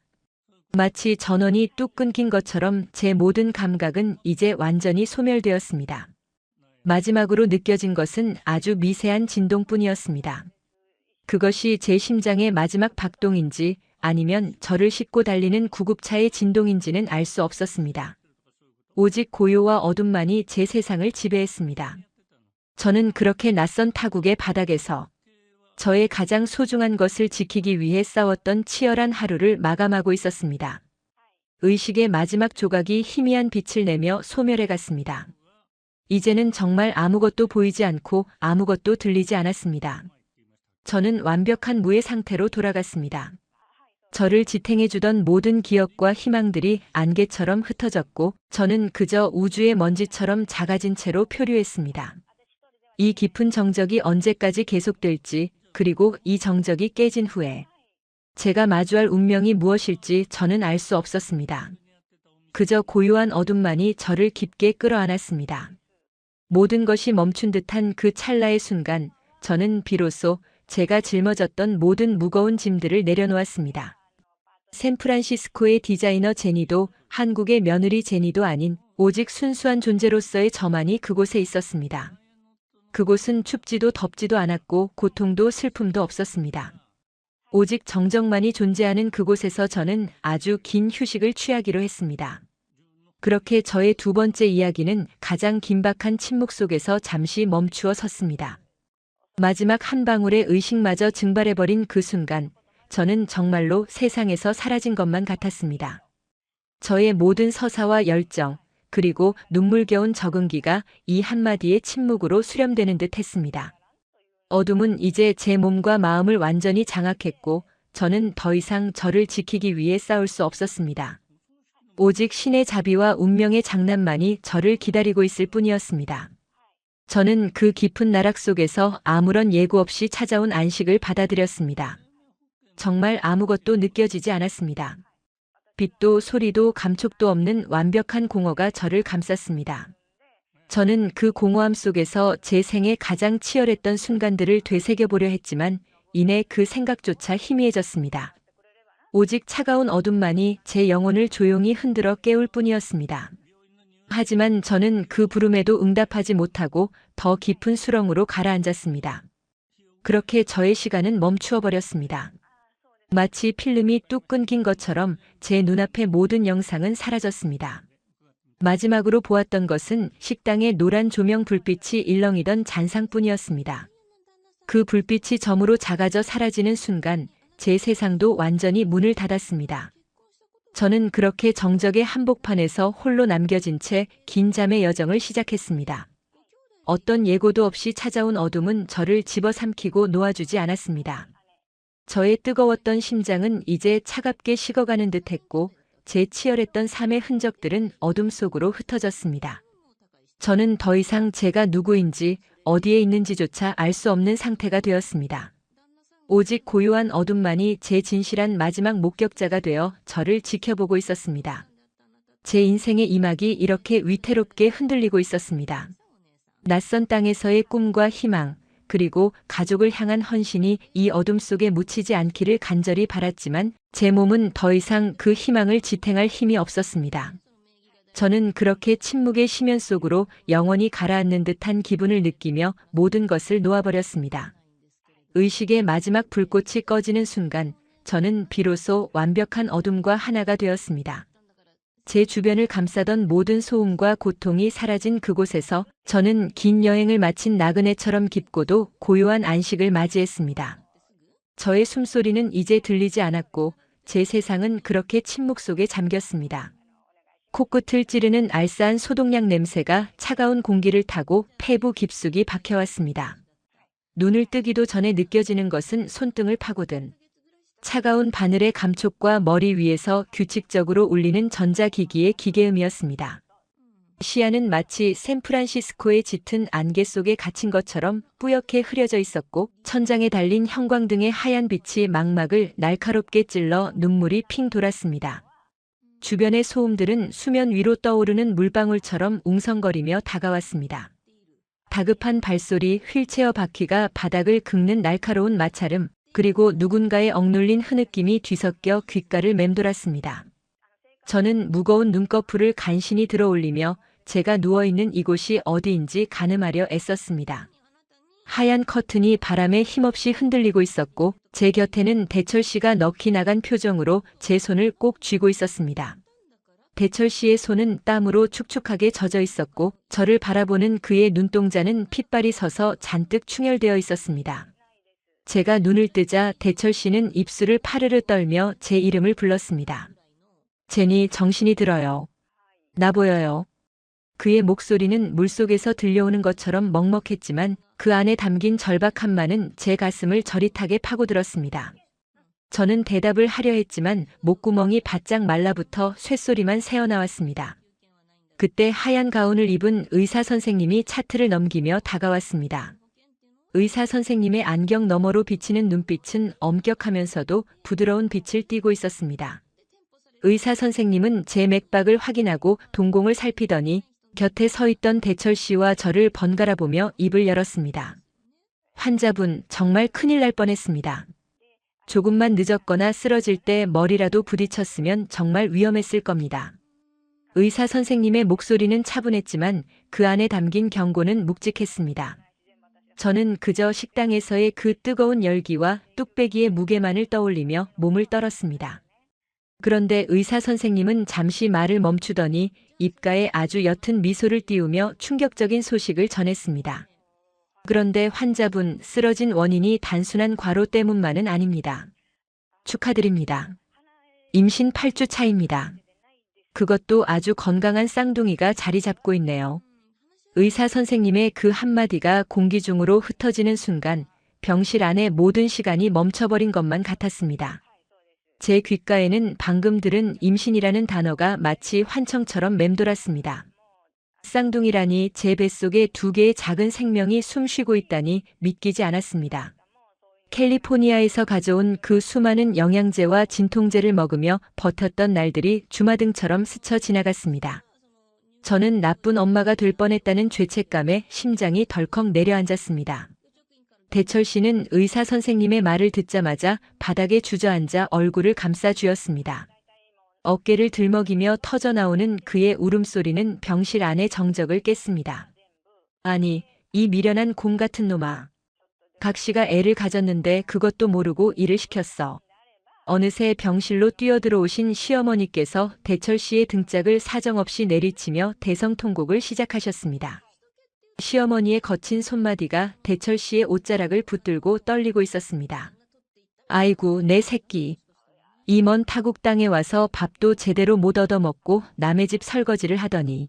마치 전원이 뚝 끊긴 것처럼 제 모든 감각은 이제 완전히 소멸되었습니다. 마지막으로 느껴진 것은 아주 미세한 진동뿐이었습니다. 그것이 제 심장의 마지막 박동인지 아니면 저를 싣고 달리는 구급차의 진동인지는 알 수 없었습니다. 오직 고요와 어둠만이 제 세상을 지배했습니다. 저는 그렇게 낯선 타국의 바닥에서 저의 가장 소중한 것을 지키기 위해 싸웠던 치열한 하루를 마감하고 있었습니다. 의식의 마지막 조각이 희미한 빛을 내며 소멸해 갔습니다. 이제는 정말 아무것도 보이지 않고 아무것도 들리지 않았습니다. 저는 완벽한 무의 상태로 돌아갔습니다. 저를 지탱해주던 모든 기억과 희망들이 안개처럼 흩어졌고 저는 그저 우주의 먼지처럼 작아진 채로 표류했습니다. 이 깊은 정적이 언제까지 계속될지, 그리고 이 정적이 깨진 후에 제가 마주할 운명이 무엇일지 저는 알 수 없었습니다. 그저 고요한 어둠만이 저를 깊게 끌어안았습니다. 모든 것이 멈춘 듯한 그 찰나의 순간, 저는 비로소 제가 짊어졌던 모든 무거운 짐들을 내려놓았습니다. 샌프란시스코의 디자이너 제니도 한국의 며느리 제니도 아닌 오직 순수한 존재로서의 저만이 그곳에 있었습니다. 그곳은 춥지도 덥지도 않았고 고통도 슬픔도 없었습니다. 오직 정적만이 존재하는 그곳에서 저는 아주 긴 휴식을 취하기로 했습니다. 그렇게 저의 두 번째 이야기는 가장 긴박한 침묵 속에서 잠시 멈추어 섰습니다. 마지막 한 방울의 의식마저 증발해버린 그 순간, 저는 정말로 세상에서 사라진 것만 같았습니다. 저의 모든 서사와 열정, 그리고 눈물겨운 적응기가 이 한마디의 침묵으로 수렴되는 듯 했습니다. 어둠은 이제 제 몸과 마음을 완전히 장악했고, 저는 더 이상 저를 지키기 위해 싸울 수 없었습니다. 오직 신의 자비와 운명의 장난만이 저를 기다리고 있을 뿐이었습니다. 저는 그 깊은 나락 속에서 아무런 예고 없이 찾아온 안식을 받아들였습니다. 정말 아무것도 느껴지지 않았습니다. 빛도 소리도 감촉도 없는 완벽한 공허가 저를 감쌌습니다. 저는 그 공허함 속에서 제 생애 가장 치열했던 순간들을 되새겨보려 했지만 이내 그 생각조차 희미해졌습니다. 오직 차가운 어둠만이 제 영혼을 조용히 흔들어 깨울 뿐이었습니다. 하지만 저는 그 부름에도 응답하지 못하고 더 깊은 수렁으로 가라앉았습니다. 그렇게 저의 시간은 멈추어 버렸습니다. 마치 필름이 뚝 끊긴 것처럼 제 눈앞의 모든 영상은 사라졌습니다. 마지막으로 보았던 것은 식당의 노란 조명 불빛이 일렁이던 잔상뿐이었습니다. 그 불빛이 점으로 작아져 사라지는 순간 제 세상도 완전히 문을 닫았습니다. 저는 그렇게 정적의 한복판에서 홀로 남겨진 채 긴 잠의 여정을 시작했습니다. 어떤 예고도 없이 찾아온 어둠은 저를 집어삼키고 놓아주지 않았습니다. 저의 뜨거웠던 심장은 이제 차갑게 식어가는 듯했고 제 치열했던 삶의 흔적들은 어둠 속으로 흩어졌습니다. 저는 더 이상 제가 누구인지 어디에 있는지조차 알 수 없는 상태가 되었습니다. 오직 고요한 어둠만이 제 진실한 마지막 목격자가 되어 저를 지켜보고 있었습니다. 제 인생의 이막이 이렇게 위태롭게 흔들리고 있었습니다. 낯선 땅에서의 꿈과 희망, 그리고 가족을 향한 헌신이 이 어둠 속에 묻히지 않기를 간절히 바랐지만 제 몸은 더 이상 그 희망을 지탱할 힘이 없었습니다. 저는 그렇게 침묵의 심연 속으로 영원히 가라앉는 듯한 기분을 느끼며 모든 것을 놓아버렸습니다. 의식의 마지막 불꽃이 꺼지는 순간 저는 비로소 완벽한 어둠과 하나가 되었습니다. 제 주변을 감싸던 모든 소음과 고통이 사라진 그곳에서 저는 긴 여행을 마친 나그네처럼 깊고도 고요한 안식을 맞이했습니다. 저의 숨소리는 이제 들리지 않았고 제 세상은 그렇게 침묵 속에 잠겼습니다. 코끝을 찌르는 알싸한 소독약 냄새가 차가운 공기를 타고 폐부 깊숙이 박혀왔습니다. 눈을 뜨기도 전에 느껴지는 것은 손등을 파고든 차가운 바늘의 감촉과 머리 위에서 규칙적으로 울리는 전자기기의 기계음이었습니다. 시야는 마치 샌프란시스코의 짙은 안개 속에 갇힌 것처럼 뿌옇게 흐려져 있었고 천장에 달린 형광등의 하얀 빛이 망막을 날카롭게 찔러 눈물이 핑 돌았습니다. 주변의 소음들은 수면 위로 떠오르는 물방울처럼 웅성거리며 다가왔습니다. 다급한 발소리, 휠체어 바퀴가 바닥을 긁는 날카로운 마찰음, 그리고 누군가의 억눌린 흐느낌이 뒤섞여 귓가를 맴돌았습니다. 저는 무거운 눈꺼풀을 간신히 들어올리며 제가 누워있는 이곳이 어디인지 가늠하려 애썼습니다. 하얀 커튼이 바람에 힘없이 흔들리고 있었고 제 곁에는 대철 씨가 넋이 나간 표정으로 제 손을 꼭 쥐고 있었습니다. 대철 씨의 손은 땀으로 축축하게 젖어 있었고 저를 바라보는 그의 눈동자는 핏발이 서서 잔뜩 충혈되어 있었습니다. 제가 눈을 뜨자 대철 씨는 입술을 파르르 떨며 제 이름을 불렀습니다. 제니, 정신이 들어요. 나 보여요. 그의 목소리는 물속에서 들려오는 것처럼 먹먹했지만 그 안에 담긴 절박 한마는 제 가슴을 저릿하게 파고들었습니다. 저는 대답을 하려 했지만 목구멍이 바짝 말라붙어 쇳소리만 새어나왔습니다. 그때 하얀 가운을 입은 의사 선생님이 차트를 넘기며 다가왔습니다. 의사 선생님의 안경 너머로 비치는 눈빛은 엄격하면서도 부드러운 빛을 띠고 있었습니다. 의사 선생님은 제 맥박을 확인하고 동공을 살피더니 곁에 서 있던 대철 씨와 저를 번갈아 보며 입을 열었습니다. 환자분, 정말 큰일 날 뻔했습니다. 조금만 늦었거나 쓰러질 때 머리라도 부딪혔으면 정말 위험했을 겁니다. 의사 선생님의 목소리는 차분했지만 그 안에 담긴 경고는 묵직했습니다. 저는 그저 식당에서의 그 뜨거운 열기와 뚝배기의 무게만을 떠올리며 몸을 떨었습니다. 그런데 의사 선생님은 잠시 말을 멈추더니 입가에 아주 옅은 미소를 띄우며 충격적인 소식을 전했습니다. 그런데 환자분, 쓰러진 원인이 단순한 과로 때문만은 아닙니다. 축하드립니다. 임신 8주 차입니다. 그것도 아주 건강한 쌍둥이가 자리 잡고 있네요. 의사 선생님의 그 한마디가 공기 중으로 흩어지는 순간 병실 안의 모든 시간이 멈춰버린 것만 같았습니다. 제 귓가에는 방금 들은 임신이라는 단어가 마치 환청처럼 맴돌았습니다. 쌍둥이라니, 제 뱃속에 2개의 작은 생명이 숨쉬고 있다니 믿기지 않았습니다. 캘리포니아에서 가져온 그 수많은 영양제와 진통제를 먹으며 버텼던 날들이 주마등처럼 스쳐 지나갔습니다. 저는 나쁜 엄마가 될 뻔했다는 죄책감에 심장이 덜컥 내려앉았습니다. 대철 씨는 의사 선생님의 말을 듣자마자 바닥에 주저앉아 얼굴을 감싸 쥐었습니다. 어깨를 들먹이며 터져나오는 그의 울음소리는 병실 안의 정적을 깼습니다. 아니, 이 미련한 곰 같은 놈아. 각 씨가 애를 가졌는데 그것도 모르고 일을 시켰어. 어느새 병실로 뛰어들어오신 시어머니께서 대철 씨의 등짝을 사정없이 내리치며 대성통곡을 시작하셨습니다. 시어머니의 거친 손마디가 대철 씨의 옷자락을 붙들고 떨리고 있었습니다. 아이고, 내 새끼. 이 먼 타국 땅에 와서 밥도 제대로 못 얻어먹고 남의 집 설거지를 하더니.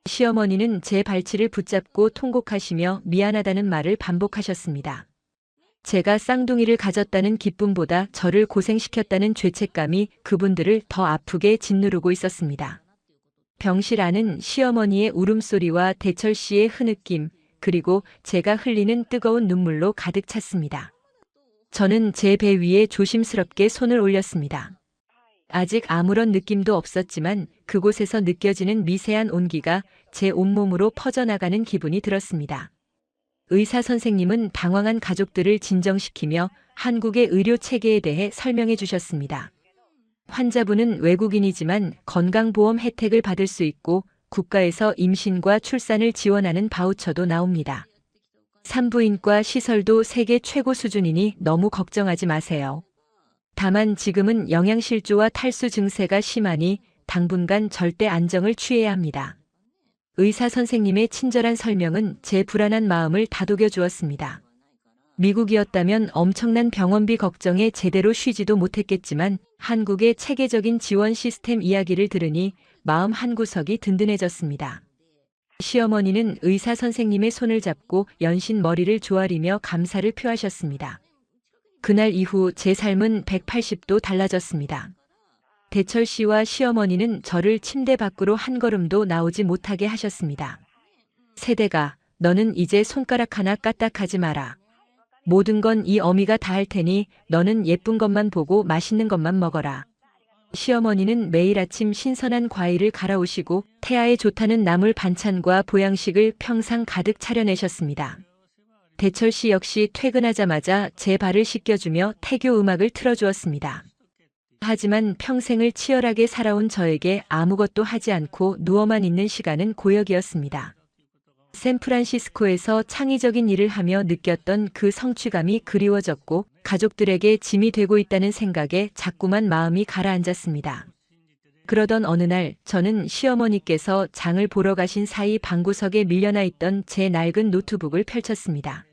시어머니는 제 발치를 붙잡고 통곡하시며 미안하다는 말을 반복하셨습니다. 제가 쌍둥이를 가졌다는 기쁨보다 저를 고생시켰다는 죄책감이 그분들을 더 아프게 짓누르고 있었습니다. 병실 안은 시어머니의 울음소리와 대철 씨의 흐느낌, 그리고 제가 흘리는 뜨거운 눈물로 가득 찼습니다. 저는 제 배 위에 조심스럽게 손을 올렸습니다. 아직 아무런 느낌도 없었지만 그곳에서 느껴지는 미세한 온기가 제 온몸으로 퍼져나가는 기분이 들었습니다. 의사 선생님은 당황한 가족들을 진정시키며 한국의 의료 체계에 대해 설명해 주셨습니다. 환자분은 외국인이지만 건강보험 혜택을 받을 수 있고 국가에서 임신과 출산을 지원하는 바우처도 나옵니다. 산부인과 시설도 세계 최고 수준이니 너무 걱정하지 마세요. 다만 지금은 영양실조와 탈수 증세가 심하니 당분간 절대 안정을 취해야 합니다. 의사 선생님의 친절한 설명은 제 불안한 마음을 다독여 주었습니다. 미국이었다면 엄청난 병원비 걱정에 제대로 쉬지도 못했겠지만 한국의 체계적인 지원 시스템 이야기를 들으니 마음 한구석이 든든해졌습니다. 시어머니는 의사 선생님의 손을 잡고 연신 머리를 조아리며 감사를 표하셨습니다. 그날 이후 제 삶은 180도 달라졌습니다. 대철 씨와 시어머니는 저를 침대 밖으로 한 걸음도 나오지 못하게 하셨습니다. 세대가, 너는 이제 손가락 하나 까딱하지 마라. 모든 건 이 어미가 다 할 테니 너는 예쁜 것만 보고 맛있는 것만 먹어라. 시어머니는 매일 아침 신선한 과일을 갈아오시고 태아에 좋다는 나물 반찬과 보양식을 평상 가득 차려내셨습니다. 대철 씨 역시 퇴근하자마자 제 발을 씻겨주며 태교 음악을 틀어주었습니다. 하지만 평생을 치열하게 살아온 저에게 아무것도 하지 않고 누워만 있는 시간은 고역이었습니다. 샌프란시스코에서 창의적인 일을 하며 느꼈던 그 성취감이 그리워졌고 가족들에게 짐이 되고 있다는 생각에 자꾸만 마음이 가라앉았습니다. 그러던 어느 날 저는 시어머니께서 장을 보러 가신 사이 방구석에 밀려나 있던 제 낡은 노트북을 펼쳤습니다.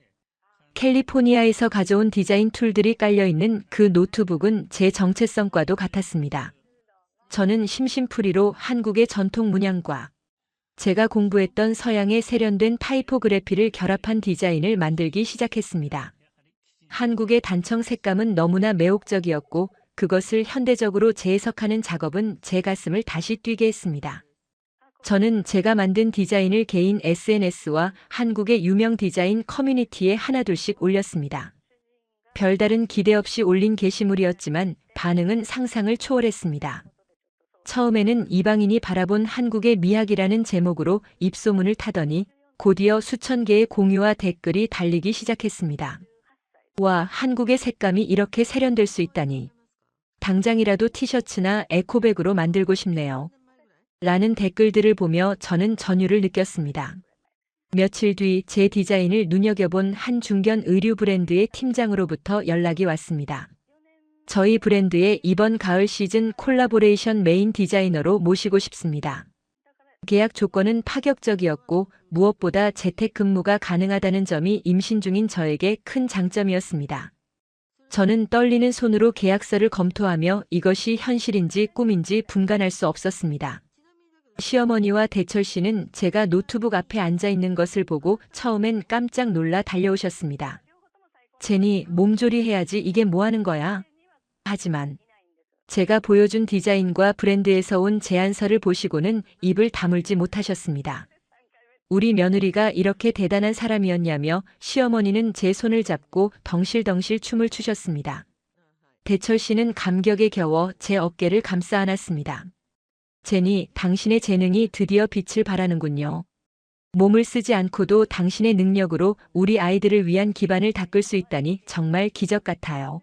캘리포니아에서 가져온 디자인 툴들이 깔려있는 그 노트북은 제 정체성과도 같았습니다. 저는 심심풀이로 한국의 전통 문양과 제가 공부했던 서양의 세련된 타이포그래피를 결합한 디자인을 만들기 시작했습니다. 한국의 단청 색감은 너무나 매혹적이었고 그것을 현대적으로 재해석하는 작업은 제 가슴을 다시 뛰게 했습니다. 저는 제가 만든 디자인을 개인 SNS와 한국의 유명 디자인 커뮤니티에 하나둘씩 올렸습니다. 별다른 기대 없이 올린 게시물이었지만 반응은 상상을 초월했습니다. 처음에는 이방인이 바라본 한국의 미학이라는 제목으로 입소문을 타더니 곧이어 수천 개의 공유와 댓글이 달리기 시작했습니다. 와, 한국의 색감이 이렇게 세련될 수 있다니. 당장이라도 티셔츠나 에코백으로 만들고 싶네요. 라는 댓글들을 보며 저는 전율을 느꼈습니다. 며칠 뒤 제 디자인을 눈여겨본 한 중견 의류 브랜드의 팀장으로부터 연락이 왔습니다. 저희 브랜드의 이번 가을 시즌 콜라보레이션 메인 디자이너로 모시고 싶습니다. 계약 조건은 파격적이었고 무엇보다 재택근무가 가능하다는 점이 임신 중인 저에게 큰 장점이었습니다. 저는 떨리는 손으로 계약서를 검토하며 이것이 현실인지 꿈인지 분간할 수 없었습니다. 시어머니와 대철 씨는 제가 노트북 앞에 앉아 있는 것을 보고 처음엔 깜짝 놀라 달려오셨습니다. 제니, 몸조리해야지, 이게 뭐 하는 거야? 하지만 제가 보여준 디자인과 브랜드에서 온 제안서를 보시고는 입을 다물지 못하셨습니다. 우리 며느리가 이렇게 대단한 사람이었냐며 시어머니는 제 손을 잡고 덩실덩실 춤을 추셨습니다. 대철 씨는 감격에 겨워 제 어깨를 감싸 안았습니다. 제니, 당신의 재능이 드디어 빛을 발하는군요. 몸을 쓰지 않고도 당신의 능력으로 우리 아이들을 위한 기반을 닦을 수 있다니 정말 기적 같아요.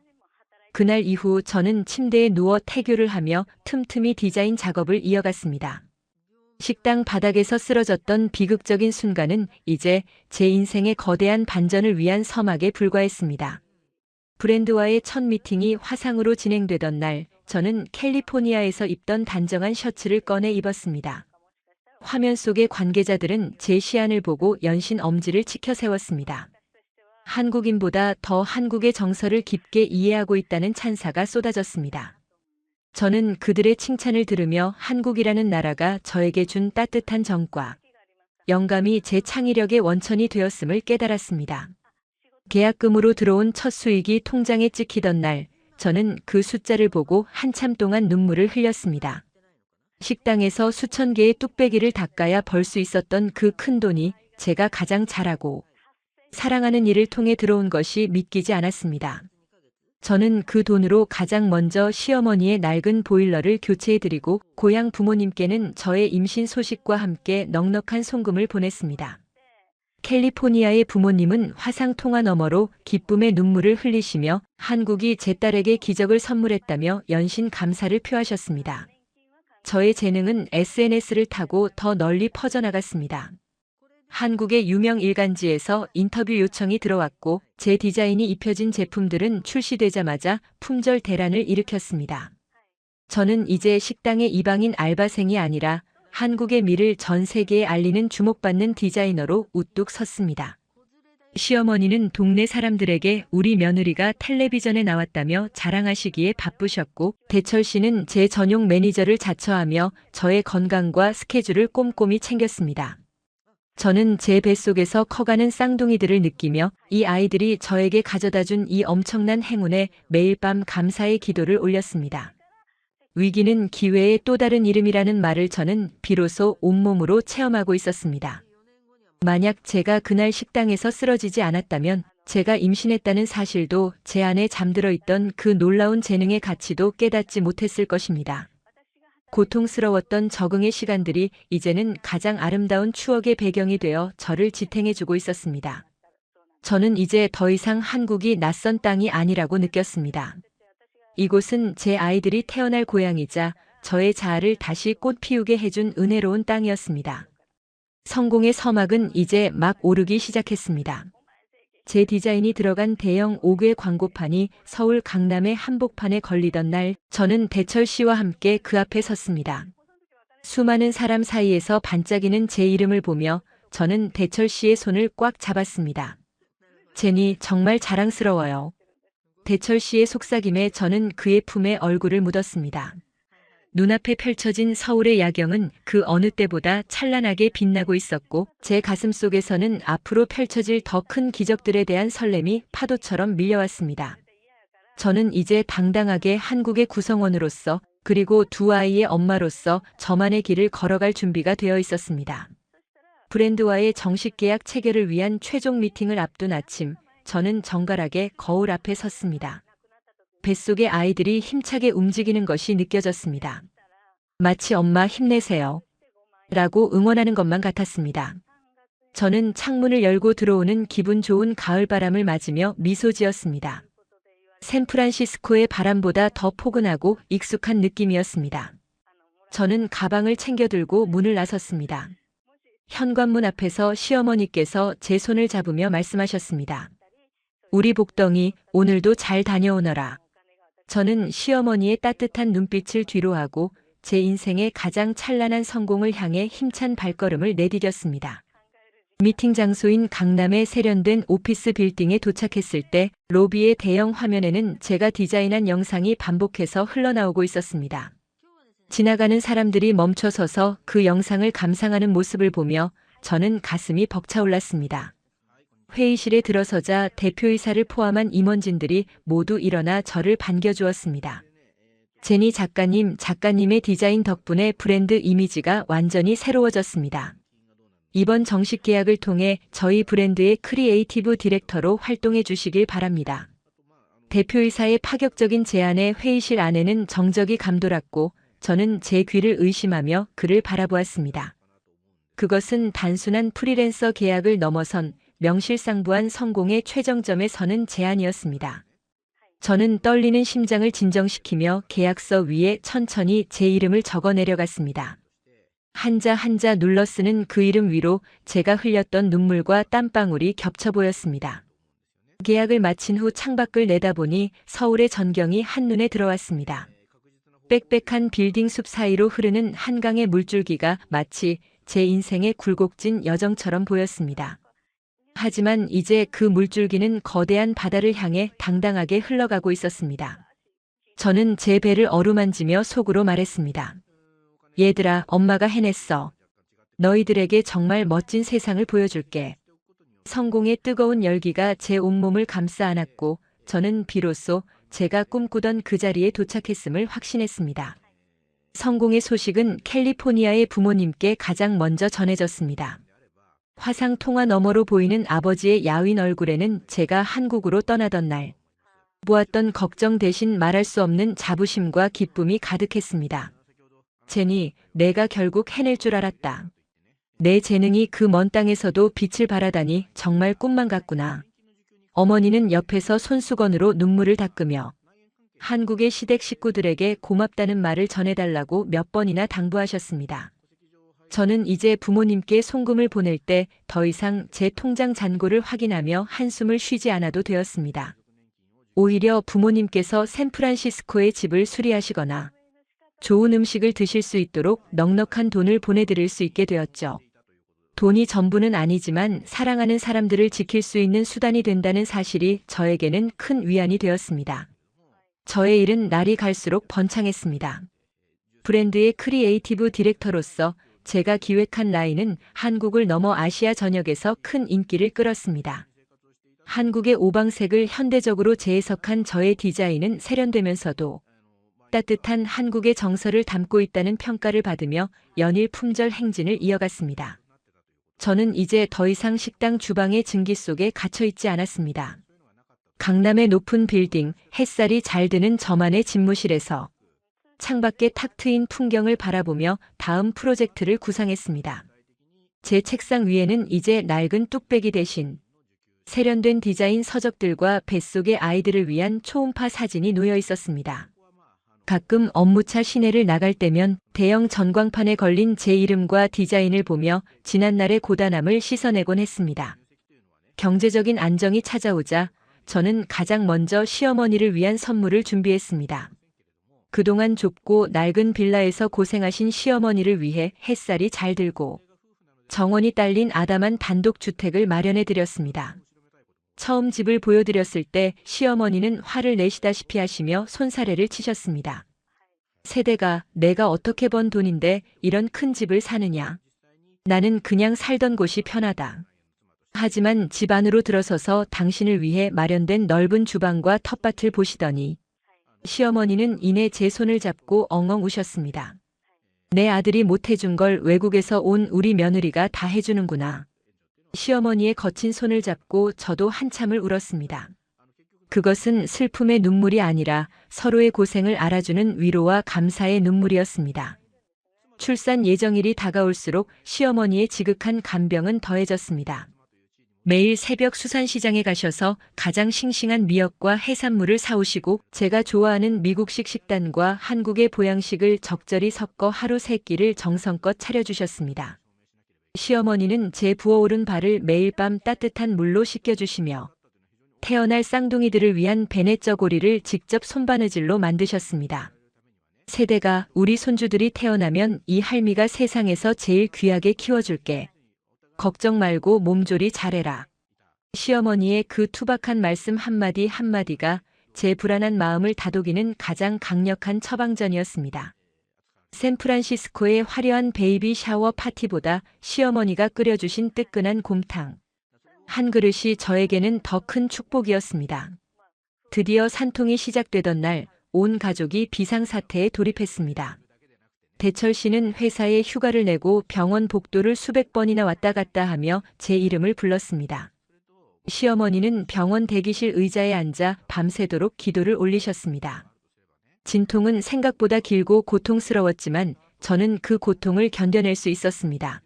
그날 이후 저는 침대에 누워 태교를 하며 틈틈이 디자인 작업을 이어갔습니다. 식당 바닥에서 쓰러졌던 비극적인 순간은 이제 제 인생의 거대한 반전을 위한 서막에 불과했습니다. 브랜드와의 첫 미팅이 화상으로 진행되던 날, 저는 캘리포니아에서 입던 단정한 셔츠를 꺼내 입었습니다. 화면 속의 관계자들은 제 시안을 보고 연신 엄지를 치켜 세웠습니다. 한국인보다 더 한국의 정서를 깊게 이해하고 있다는 찬사가 쏟아졌습니다. 저는 그들의 칭찬을 들으며 한국이라는 나라가 저에게 준 따뜻한 정과 영감이 제 창의력의 원천이 되었음을 깨달았습니다. 계약금으로 들어온 첫 수익이 통장에 찍히던 날, 저는 그 숫자를 보고 한참 동안 눈물을 흘렸습니다. 식당에서 수천 개의 뚝배기를 닦아야 벌 수 있었던 그 큰 돈이 제가 가장 잘하고 사랑하는 일을 통해 들어온 것이 믿기지 않았습니다. 저는 그 돈으로 가장 먼저 시어머니의 낡은 보일러를 교체해드리고 고향 부모님께는 저의 임신 소식과 함께 넉넉한 송금을 보냈습니다. 캘리포니아의 부모님은 화상통화 너머로 기쁨의 눈물을 흘리시며 한국이 제 딸에게 기적을 선물했다며 연신 감사를 표하셨습니다. 저의 재능은 SNS를 타고 더 널리 퍼져나갔습니다. 한국의 유명 일간지에서 인터뷰 요청이 들어왔고 제 디자인이 입혀진 제품들은 출시되자마자 품절 대란을 일으켰습니다. 저는 이제 식당의 이방인 알바생이 아니라 한국의 미를 전 세계에 알리는 주목받는 디자이너로 우뚝 섰습니다. 시어머니는 동네 사람들에게 우리 며느리가 텔레비전에 나왔다며 자랑하시기에 바쁘셨고 대철 씨는 제 전용 매니저를 자처하며 저의 건강과 스케줄을 꼼꼼히 챙겼습니다. 저는 제 뱃속에서 커가는 쌍둥이들을 느끼며 이 아이들이 저에게 가져다준 이 엄청난 행운에 매일 밤 감사의 기도를 올렸습니다. 위기는 기회의 또 다른 이름이라는 말을 저는 비로소 온몸으로 체험하고 있었습니다. 만약 제가 그날 식당에서 쓰러지지 않았다면 제가 임신했다는 사실도 제 안에 잠들어 있던 그 놀라운 재능의 가치도 깨닫지 못했을 것입니다. 고통스러웠던 적응의 시간들이 이제는 가장 아름다운 추억의 배경이 되어 저를 지탱해주고 있었습니다. 저는 이제 더 이상 한국이 낯선 땅이 아니라고 느꼈습니다. 이곳은 제 아이들이 태어날 고향이자 저의 자아를 다시 꽃 피우게 해준 은혜로운 땅이었습니다. 성공의 서막은 이제 막 오르기 시작했습니다. 제 디자인이 들어간 대형 5개 광고판이 서울 강남의 한복판에 걸리던 날, 저는 대철 씨와 함께 그 앞에 섰습니다. 수많은 사람 사이에서 반짝이는 제 이름을 보며 저는 대철 씨의 손을 꽉 잡았습니다. 제니, 정말 자랑스러워요. 대철 씨의 속삭임에 저는 그의 품에 얼굴을 묻었습니다. 눈앞에 펼쳐진 서울의 야경은 그 어느 때보다 찬란하게 빛나고 있었고, 제 가슴 속에서는 앞으로 펼쳐질 더 큰 기적들에 대한 설렘이 파도처럼 밀려왔습니다. 저는 이제 당당하게 한국의 구성원으로서, 그리고 두 아이의 엄마로서 저만의 길을 걸어갈 준비가 되어 있었습니다. 브랜드와의 정식 계약 체결을 위한 최종 미팅을 앞둔 아침, 저는 정갈하게 거울 앞에 섰습니다. 뱃속의 아이들이 힘차게 움직이는 것이 느껴졌습니다. 마치 엄마 힘내세요 라고 응원하는 것만 같았습니다. 저는 창문을 열고 들어오는 기분 좋은 가을바람을 맞으며 미소 지었습니다. 샌프란시스코의 바람보다 더 포근하고 익숙한 느낌이었습니다. 저는 가방을 챙겨 들고 문을 나섰습니다. 현관문 앞에서 시어머니께서 제 손을 잡으며 말씀하셨습니다. 우리 복덩이, 오늘도 잘 다녀오너라. 저는 시어머니의 따뜻한 눈빛을 뒤로하고 제 인생의 가장 찬란한 성공을 향해 힘찬 발걸음을 내디뎠습니다. 미팅 장소인 강남의 세련된 오피스 빌딩에 도착했을 때 로비의 대형 화면에는 제가 디자인한 영상이 반복해서 흘러나오고 있었습니다. 지나가는 사람들이 멈춰서서 그 영상을 감상하는 모습을 보며 저는 가슴이 벅차올랐습니다. 회의실에 들어서자 대표이사를 포함한 임원진들이 모두 일어나 저를 반겨주었습니다. 제니 작가님의 디자인 덕분에 브랜드 이미지가 완전히 새로워졌습니다. 이번 정식 계약을 통해 저희 브랜드의 크리에이티브 디렉터로 활동해 주시길 바랍니다. 대표이사의 파격적인 제안에 회의실 안에는 정적이 감돌았고 저는 제 귀를 의심하며 그를 바라보았습니다. 그것은 단순한 프리랜서 계약을 넘어선 명실상부한 성공의 최정점에 서는 제안이었습니다. 저는 떨리는 심장을 진정시키며 계약서 위에 천천히 제 이름을 적어 내려갔습니다. 한자 한자 눌러 쓰는 그 이름 위로 제가 흘렸던 눈물과 땀방울이 겹쳐 보였습니다. 계약을 마친 후 창밖을 내다보니 서울의 전경이 한눈에 들어왔습니다. 빽빽한 빌딩 숲 사이로 흐르는 한강의 물줄기가 마치 제 인생의 굴곡진 여정처럼 보였습니다. 하지만 이제 그 물줄기는 거대한 바다를 향해 당당하게 흘러가고 있었습니다. 저는 제 배를 어루만지며 속으로 말했습니다. 얘들아, 엄마가 해냈어. 너희들에게 정말 멋진 세상을 보여줄게. 성공의 뜨거운 열기가 제 온몸을 감싸 안았고 저는 비로소 제가 꿈꾸던 그 자리에 도착했음을 확신했습니다. 성공의 소식은 캘리포니아의 부모님께 가장 먼저 전해졌습니다. 화상 통화 너머로 보이는 아버지의 야윈 얼굴에는 제가 한국으로 떠나던 날 보았던 걱정 대신 말할 수 없는 자부심과 기쁨이 가득했습니다. 제니, 내가 결국 해낼 줄 알았다. 내 재능이 그 먼 땅에서도 빛을 발하다니 정말 꿈만 같구나. 어머니는 옆에서 손수건으로 눈물을 닦으며 한국의 시댁 식구들에게 고맙다는 말을 전해달라고 몇 번이나 당부하셨습니다. 저는 이제 부모님께 송금을 보낼 때 더 이상 제 통장 잔고를 확인하며 한숨을 쉬지 않아도 되었습니다. 오히려 부모님께서 샌프란시스코의 집을 수리하시거나 좋은 음식을 드실 수 있도록 넉넉한 돈을 보내드릴 수 있게 되었죠. 돈이 전부는 아니지만 사랑하는 사람들을 지킬 수 있는 수단이 된다는 사실이 저에게는 큰 위안이 되었습니다. 저의 일은 날이 갈수록 번창했습니다. 브랜드의 크리에이티브 디렉터로서 제가 기획한 라인은 한국을 넘어 아시아 전역에서 큰 인기를 끌었습니다. 한국의 오방색을 현대적으로 재해석한 저의 디자인은 세련되면서도 따뜻한 한국의 정서를 담고 있다는 평가를 받으며 연일 품절 행진을 이어갔습니다. 저는 이제 더 이상 식당 주방의 증기 속에 갇혀 있지 않았습니다. 강남의 높은 빌딩, 햇살이 잘 드는 저만의 집무실에서 창밖에 탁 트인 풍경을 바라보며 다음 프로젝트를 구상했습니다. 제 책상 위에는 이제 낡은 뚝배기 대신 세련된 디자인 서적들과 뱃속의 아이들을 위한 초음파 사진이 놓여 있었습니다. 가끔 업무차 시내를 나갈 때면 대형 전광판에 걸린 제 이름과 디자인을 보며 지난날의 고단함을 씻어내곤 했습니다. 경제적인 안정이 찾아오자 저는 가장 먼저 시어머니를 위한 선물을 준비했습니다. 그동안 좁고 낡은 빌라에서 고생하신 시어머니를 위해 햇살이 잘 들고 정원이 딸린 아담한 단독주택을 마련해 드렸습니다. 처음 집을 보여드렸을 때 시어머니는 화를 내시다시피 하시며 손사래를 치셨습니다. 세대가 내가 어떻게 번 돈인데 이런 큰 집을 사느냐. 나는 그냥 살던 곳이 편하다. 하지만 집 안으로 들어서서 당신을 위해 마련된 넓은 주방과 텃밭을 보시더니 시어머니는 이내 제 손을 잡고 엉엉 우셨습니다. 내 아들이 못해준 걸 외국에서 온 우리 며느리가 다 해주는구나. 시어머니의 거친 손을 잡고 저도 한참을 울었습니다. 그것은 슬픔의 눈물이 아니라 서로의 고생을 알아주는 위로와 감사의 눈물이었습니다. 출산 예정일이 다가올수록 시어머니의 지극한 간병은 더해졌습니다. 매일 새벽 수산시장에 가셔서 가장 싱싱한 미역과 해산물을 사오시고 제가 좋아하는 미국식 식단과 한국의 보양식을 적절히 섞어 하루 3끼를 정성껏 차려주셨습니다. 시어머니는 제 부어오른 발을 매일 밤 따뜻한 물로 씻겨주시며 태어날 쌍둥이들을 위한 베네쩌고리를 직접 손바느질로 만드셨습니다. 세대가 우리 손주들이 태어나면 이 할미가 세상에서 제일 귀하게 키워줄게. 걱정 말고 몸조리 잘해라. 시어머니의 그 투박한 말씀 한마디 한마디가 제 불안한 마음을 다독이는 가장 강력한 처방전이었습니다. 샌프란시스코의 화려한 베이비 샤워 파티보다 시어머니가 끓여주신 뜨끈한 곰탕 한 그릇이 저에게는 더 큰 축복이었습니다. 드디어 산통이 시작되던 날 온 가족이 비상사태에 돌입했습니다. 대철 씨는 회사에 휴가를 내고 병원 복도를 수백 번이나 왔다 갔다 하며 제 이름을 불렀습니다. 시어머니는 병원 대기실 의자에 앉아 밤새도록 기도를 올리셨습니다. 진통은 생각보다 길고 고통스러웠지만 저는 그 고통을 견뎌낼 수 있었습니다.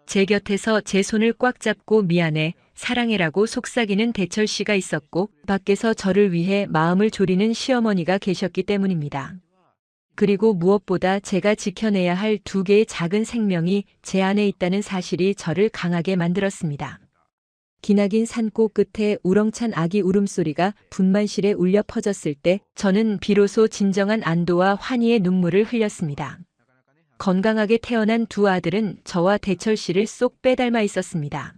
제 곁에서 제 손을 꽉 잡고 미안해, 사랑해라고 속삭이는 대철 씨가 있었고 밖에서 저를 위해 마음을 졸이는 시어머니가 계셨기 때문입니다. 그리고 무엇보다 제가 지켜내야 할 2개의 작은 생명이 제 안에 있다는 사실이 저를 강하게 만들었습니다. 기나긴 산골 끝에 우렁찬 아기 울음소리가 분만실에 울려 퍼졌을 때 저는 비로소 진정한 안도와 환희의 눈물을 흘렸습니다. 건강하게 태어난 2 아들은 저와 대철 씨를 쏙 빼닮아 있었습니다.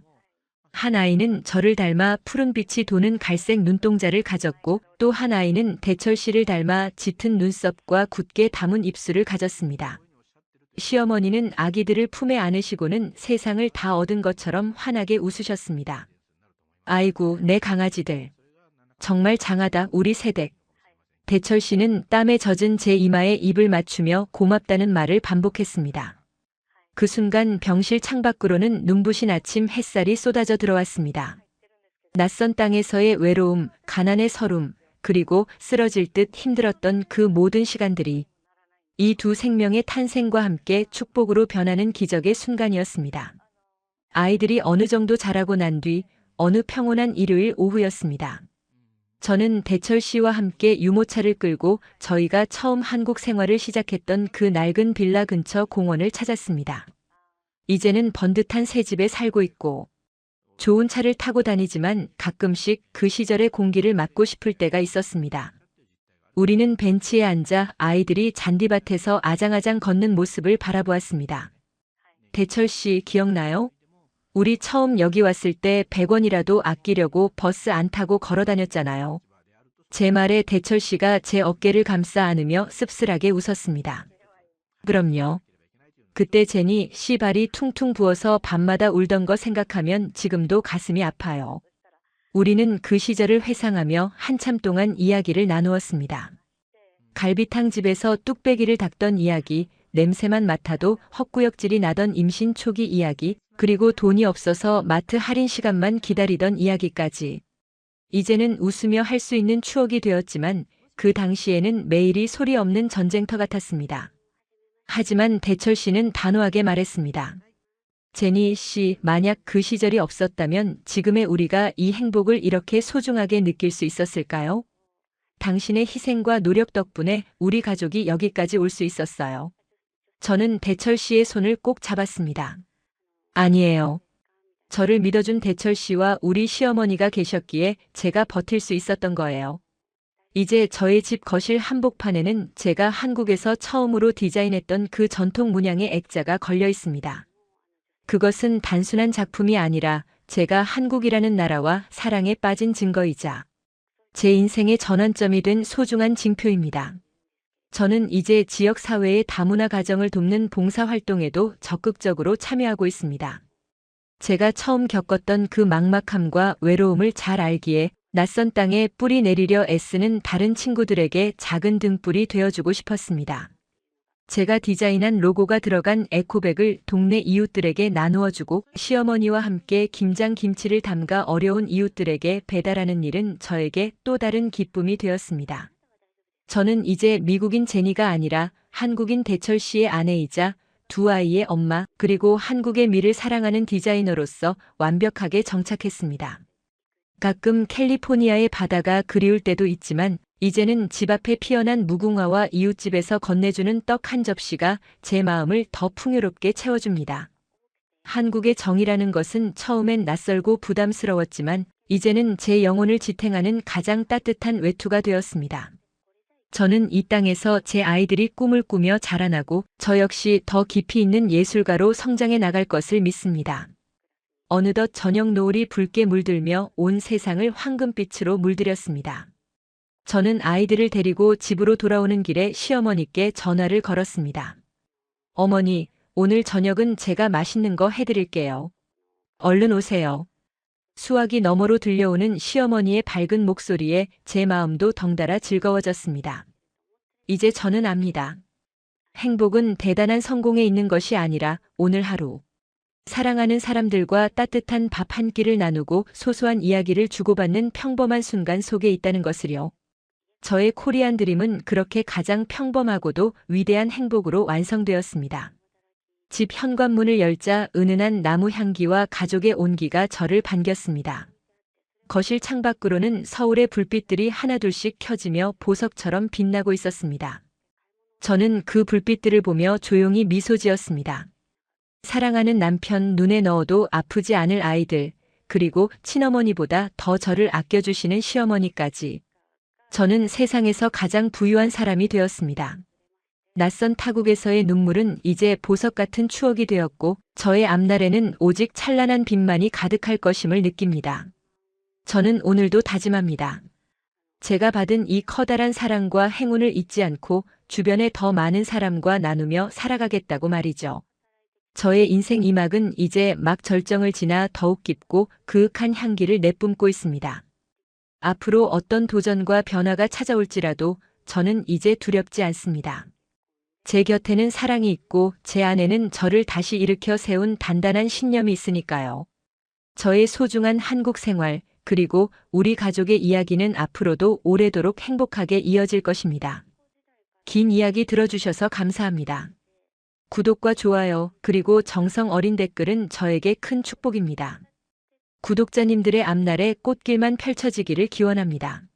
한 아이는 저를 닮아 푸른빛이 도는 갈색 눈동자를 가졌고 또 한 아이는 대철 씨를 닮아 짙은 눈썹과 굳게 담은 입술을 가졌습니다. 시어머니는 아기들을 품에 안으시고는 세상을 다 얻은 것처럼 환하게 웃으셨습니다. 아이고, 내 강아지들. 정말 장하다, 우리 새댁. 대철 씨는 땀에 젖은 제 이마에 입을 맞추며 고맙다는 말을 반복했습니다. 그 순간 병실 창밖으로는 눈부신 아침 햇살이 쏟아져 들어왔습니다. 낯선 땅에서의 외로움, 가난의 서름, 그리고 쓰러질 듯 힘들었던 그 모든 시간들이 이 2 생명의 탄생과 함께 축복으로 변하는 기적의 순간이었습니다. 아이들이 어느 정도 자라고 난 뒤 어느 평온한 일요일 오후였습니다. 저는 대철 씨와 함께 유모차를 끌고 저희가 처음 한국 생활을 시작했던 그 낡은 빌라 근처 공원을 찾았습니다. 이제는 번듯한 새 집에 살고 있고 좋은 차를 타고 다니지만 가끔씩 그 시절의 공기를 맡고 싶을 때가 있었습니다. 우리는 벤치에 앉아 아이들이 잔디밭에서 아장아장 걷는 모습을 바라보았습니다. 대철 씨 기억나요? 우리 처음 여기 왔을 때 100원이라도 아끼려고 버스 안 타고 걸어 다녔잖아요. 제 말에 대철 씨가 제 어깨를 감싸 안으며 씁쓸하게 웃었습니다. 그럼요. 그때 제니 씨 발이 퉁퉁 부어서 밤마다 울던 거 생각하면 지금도 가슴이 아파요. 우리는 그 시절을 회상하며 한참 동안 이야기를 나누었습니다. 갈비탕 집에서 뚝배기를 닦던 이야기, 냄새만 맡아도 헛구역질이 나던 임신 초기 이야기, 그리고 돈이 없어서 마트 할인 시간만 기다리던 이야기까지. 이제는 웃으며 할 수 있는 추억이 되었지만 그 당시에는 매일이 소리 없는 전쟁터 같았습니다. 하지만 대철 씨는 단호하게 말했습니다. 제니 씨, 만약 그 시절이 없었다면 지금의 우리가 이 행복을 이렇게 소중하게 느낄 수 있었을까요? 당신의 희생과 노력 덕분에 우리 가족이 여기까지 올 수 있었어요. 저는 대철 씨의 손을 꼭 잡았습니다. 아니에요. 저를 믿어준 대철 씨와 우리 시어머니가 계셨기에 제가 버틸 수 있었던 거예요. 이제 저의 집 거실 한복판에는 제가 한국에서 처음으로 디자인했던 그 전통 문양의 액자가 걸려 있습니다. 그것은 단순한 작품이 아니라 제가 한국이라는 나라와 사랑에 빠진 증거이자 제 인생의 전환점이 된 소중한 징표입니다. 저는 이제 지역 사회의 다문화 가정을 돕는 봉사활동에도 적극적으로 참여하고 있습니다. 제가 처음 겪었던 그 막막함과 외로움을 잘 알기에 낯선 땅에 뿌리 내리려 애쓰는 다른 친구들에게 작은 등불이 되어주고 싶었습니다. 제가 디자인한 로고가 들어간 에코백을 동네 이웃들에게 나누어주고 시어머니와 함께 김장 김치를 담가 어려운 이웃들에게 배달하는 일은 저에게 또 다른 기쁨이 되었습니다. 저는 이제 미국인 제니가 아니라 한국인 대철 씨의 아내이자 두 아이의 엄마 그리고 한국의 미를 사랑하는 디자이너로서 완벽하게 정착했습니다. 가끔 캘리포니아의 바다가 그리울 때도 있지만 이제는 집 앞에 피어난 무궁화와 이웃집에서 건네주는 떡 한 접시가 제 마음을 더 풍요롭게 채워줍니다. 한국의 정이라는 것은 처음엔 낯설고 부담스러웠지만 이제는 제 영혼을 지탱하는 가장 따뜻한 외투가 되었습니다. 저는 이 땅에서 제 아이들이 꿈을 꾸며 자라나고 저 역시 더 깊이 있는 예술가로 성장해 나갈 것을 믿습니다. 어느덧 저녁 노을이 붉게 물들며 온 세상을 황금빛으로 물들였습니다. 저는 아이들을 데리고 집으로 돌아오는 길에 시어머니께 전화를 걸었습니다. 어머니, 오늘 저녁은 제가 맛있는 거 해드릴게요. 얼른 오세요. 수화기 너머로 들려오는 시어머니의 밝은 목소리에 제 마음도 덩달아 즐거워졌습니다. 이제 저는 압니다. 행복은 대단한 성공에 있는 것이 아니라 오늘 하루 사랑하는 사람들과 따뜻한 밥 한 끼를 나누고 소소한 이야기를 주고받는 평범한 순간 속에 있다는 것을요. 저의 코리안 드림은 그렇게 가장 평범하고도 위대한 행복으로 완성되었습니다. 집 현관문을 열자 은은한 나무 향기와 가족의 온기가 저를 반겼습니다. 거실 창밖으로는 서울의 불빛들이 하나둘씩 켜지며 보석처럼 빛나고 있었습니다. 저는 그 불빛들을 보며 조용히 미소 지었습니다. 사랑하는 남편, 눈에 넣어도 아프지 않을 아이들, 그리고 친어머니보다 더 저를 아껴주시는 시어머니까지. 저는 세상에서 가장 부유한 사람이 되었습니다. 낯선 타국에서의 눈물은 이제 보석 같은 추억이 되었고 저의 앞날에는 오직 찬란한 빛만이 가득할 것임을 느낍니다. 저는 오늘도 다짐합니다. 제가 받은 이 커다란 사랑과 행운을 잊지 않고 주변에 더 많은 사람과 나누며 살아가겠다고 말이죠. 저의 인생 이막은 이제 막 절정을 지나 더욱 깊고 그윽한 향기를 내뿜고 있습니다. 앞으로 어떤 도전과 변화가 찾아올지라도 저는 이제 두렵지 않습니다. 제 곁에는 사랑이 있고 제 안에는 저를 다시 일으켜 세운 단단한 신념이 있으니까요. 저의 소중한 한국 생활, 그리고 우리 가족의 이야기는 앞으로도 오래도록 행복하게 이어질 것입니다. 긴 이야기 들어주셔서 감사합니다. 구독과 좋아요, 그리고 정성 어린 댓글은 저에게 큰 축복입니다. 구독자님들의 앞날에 꽃길만 펼쳐지기를 기원합니다.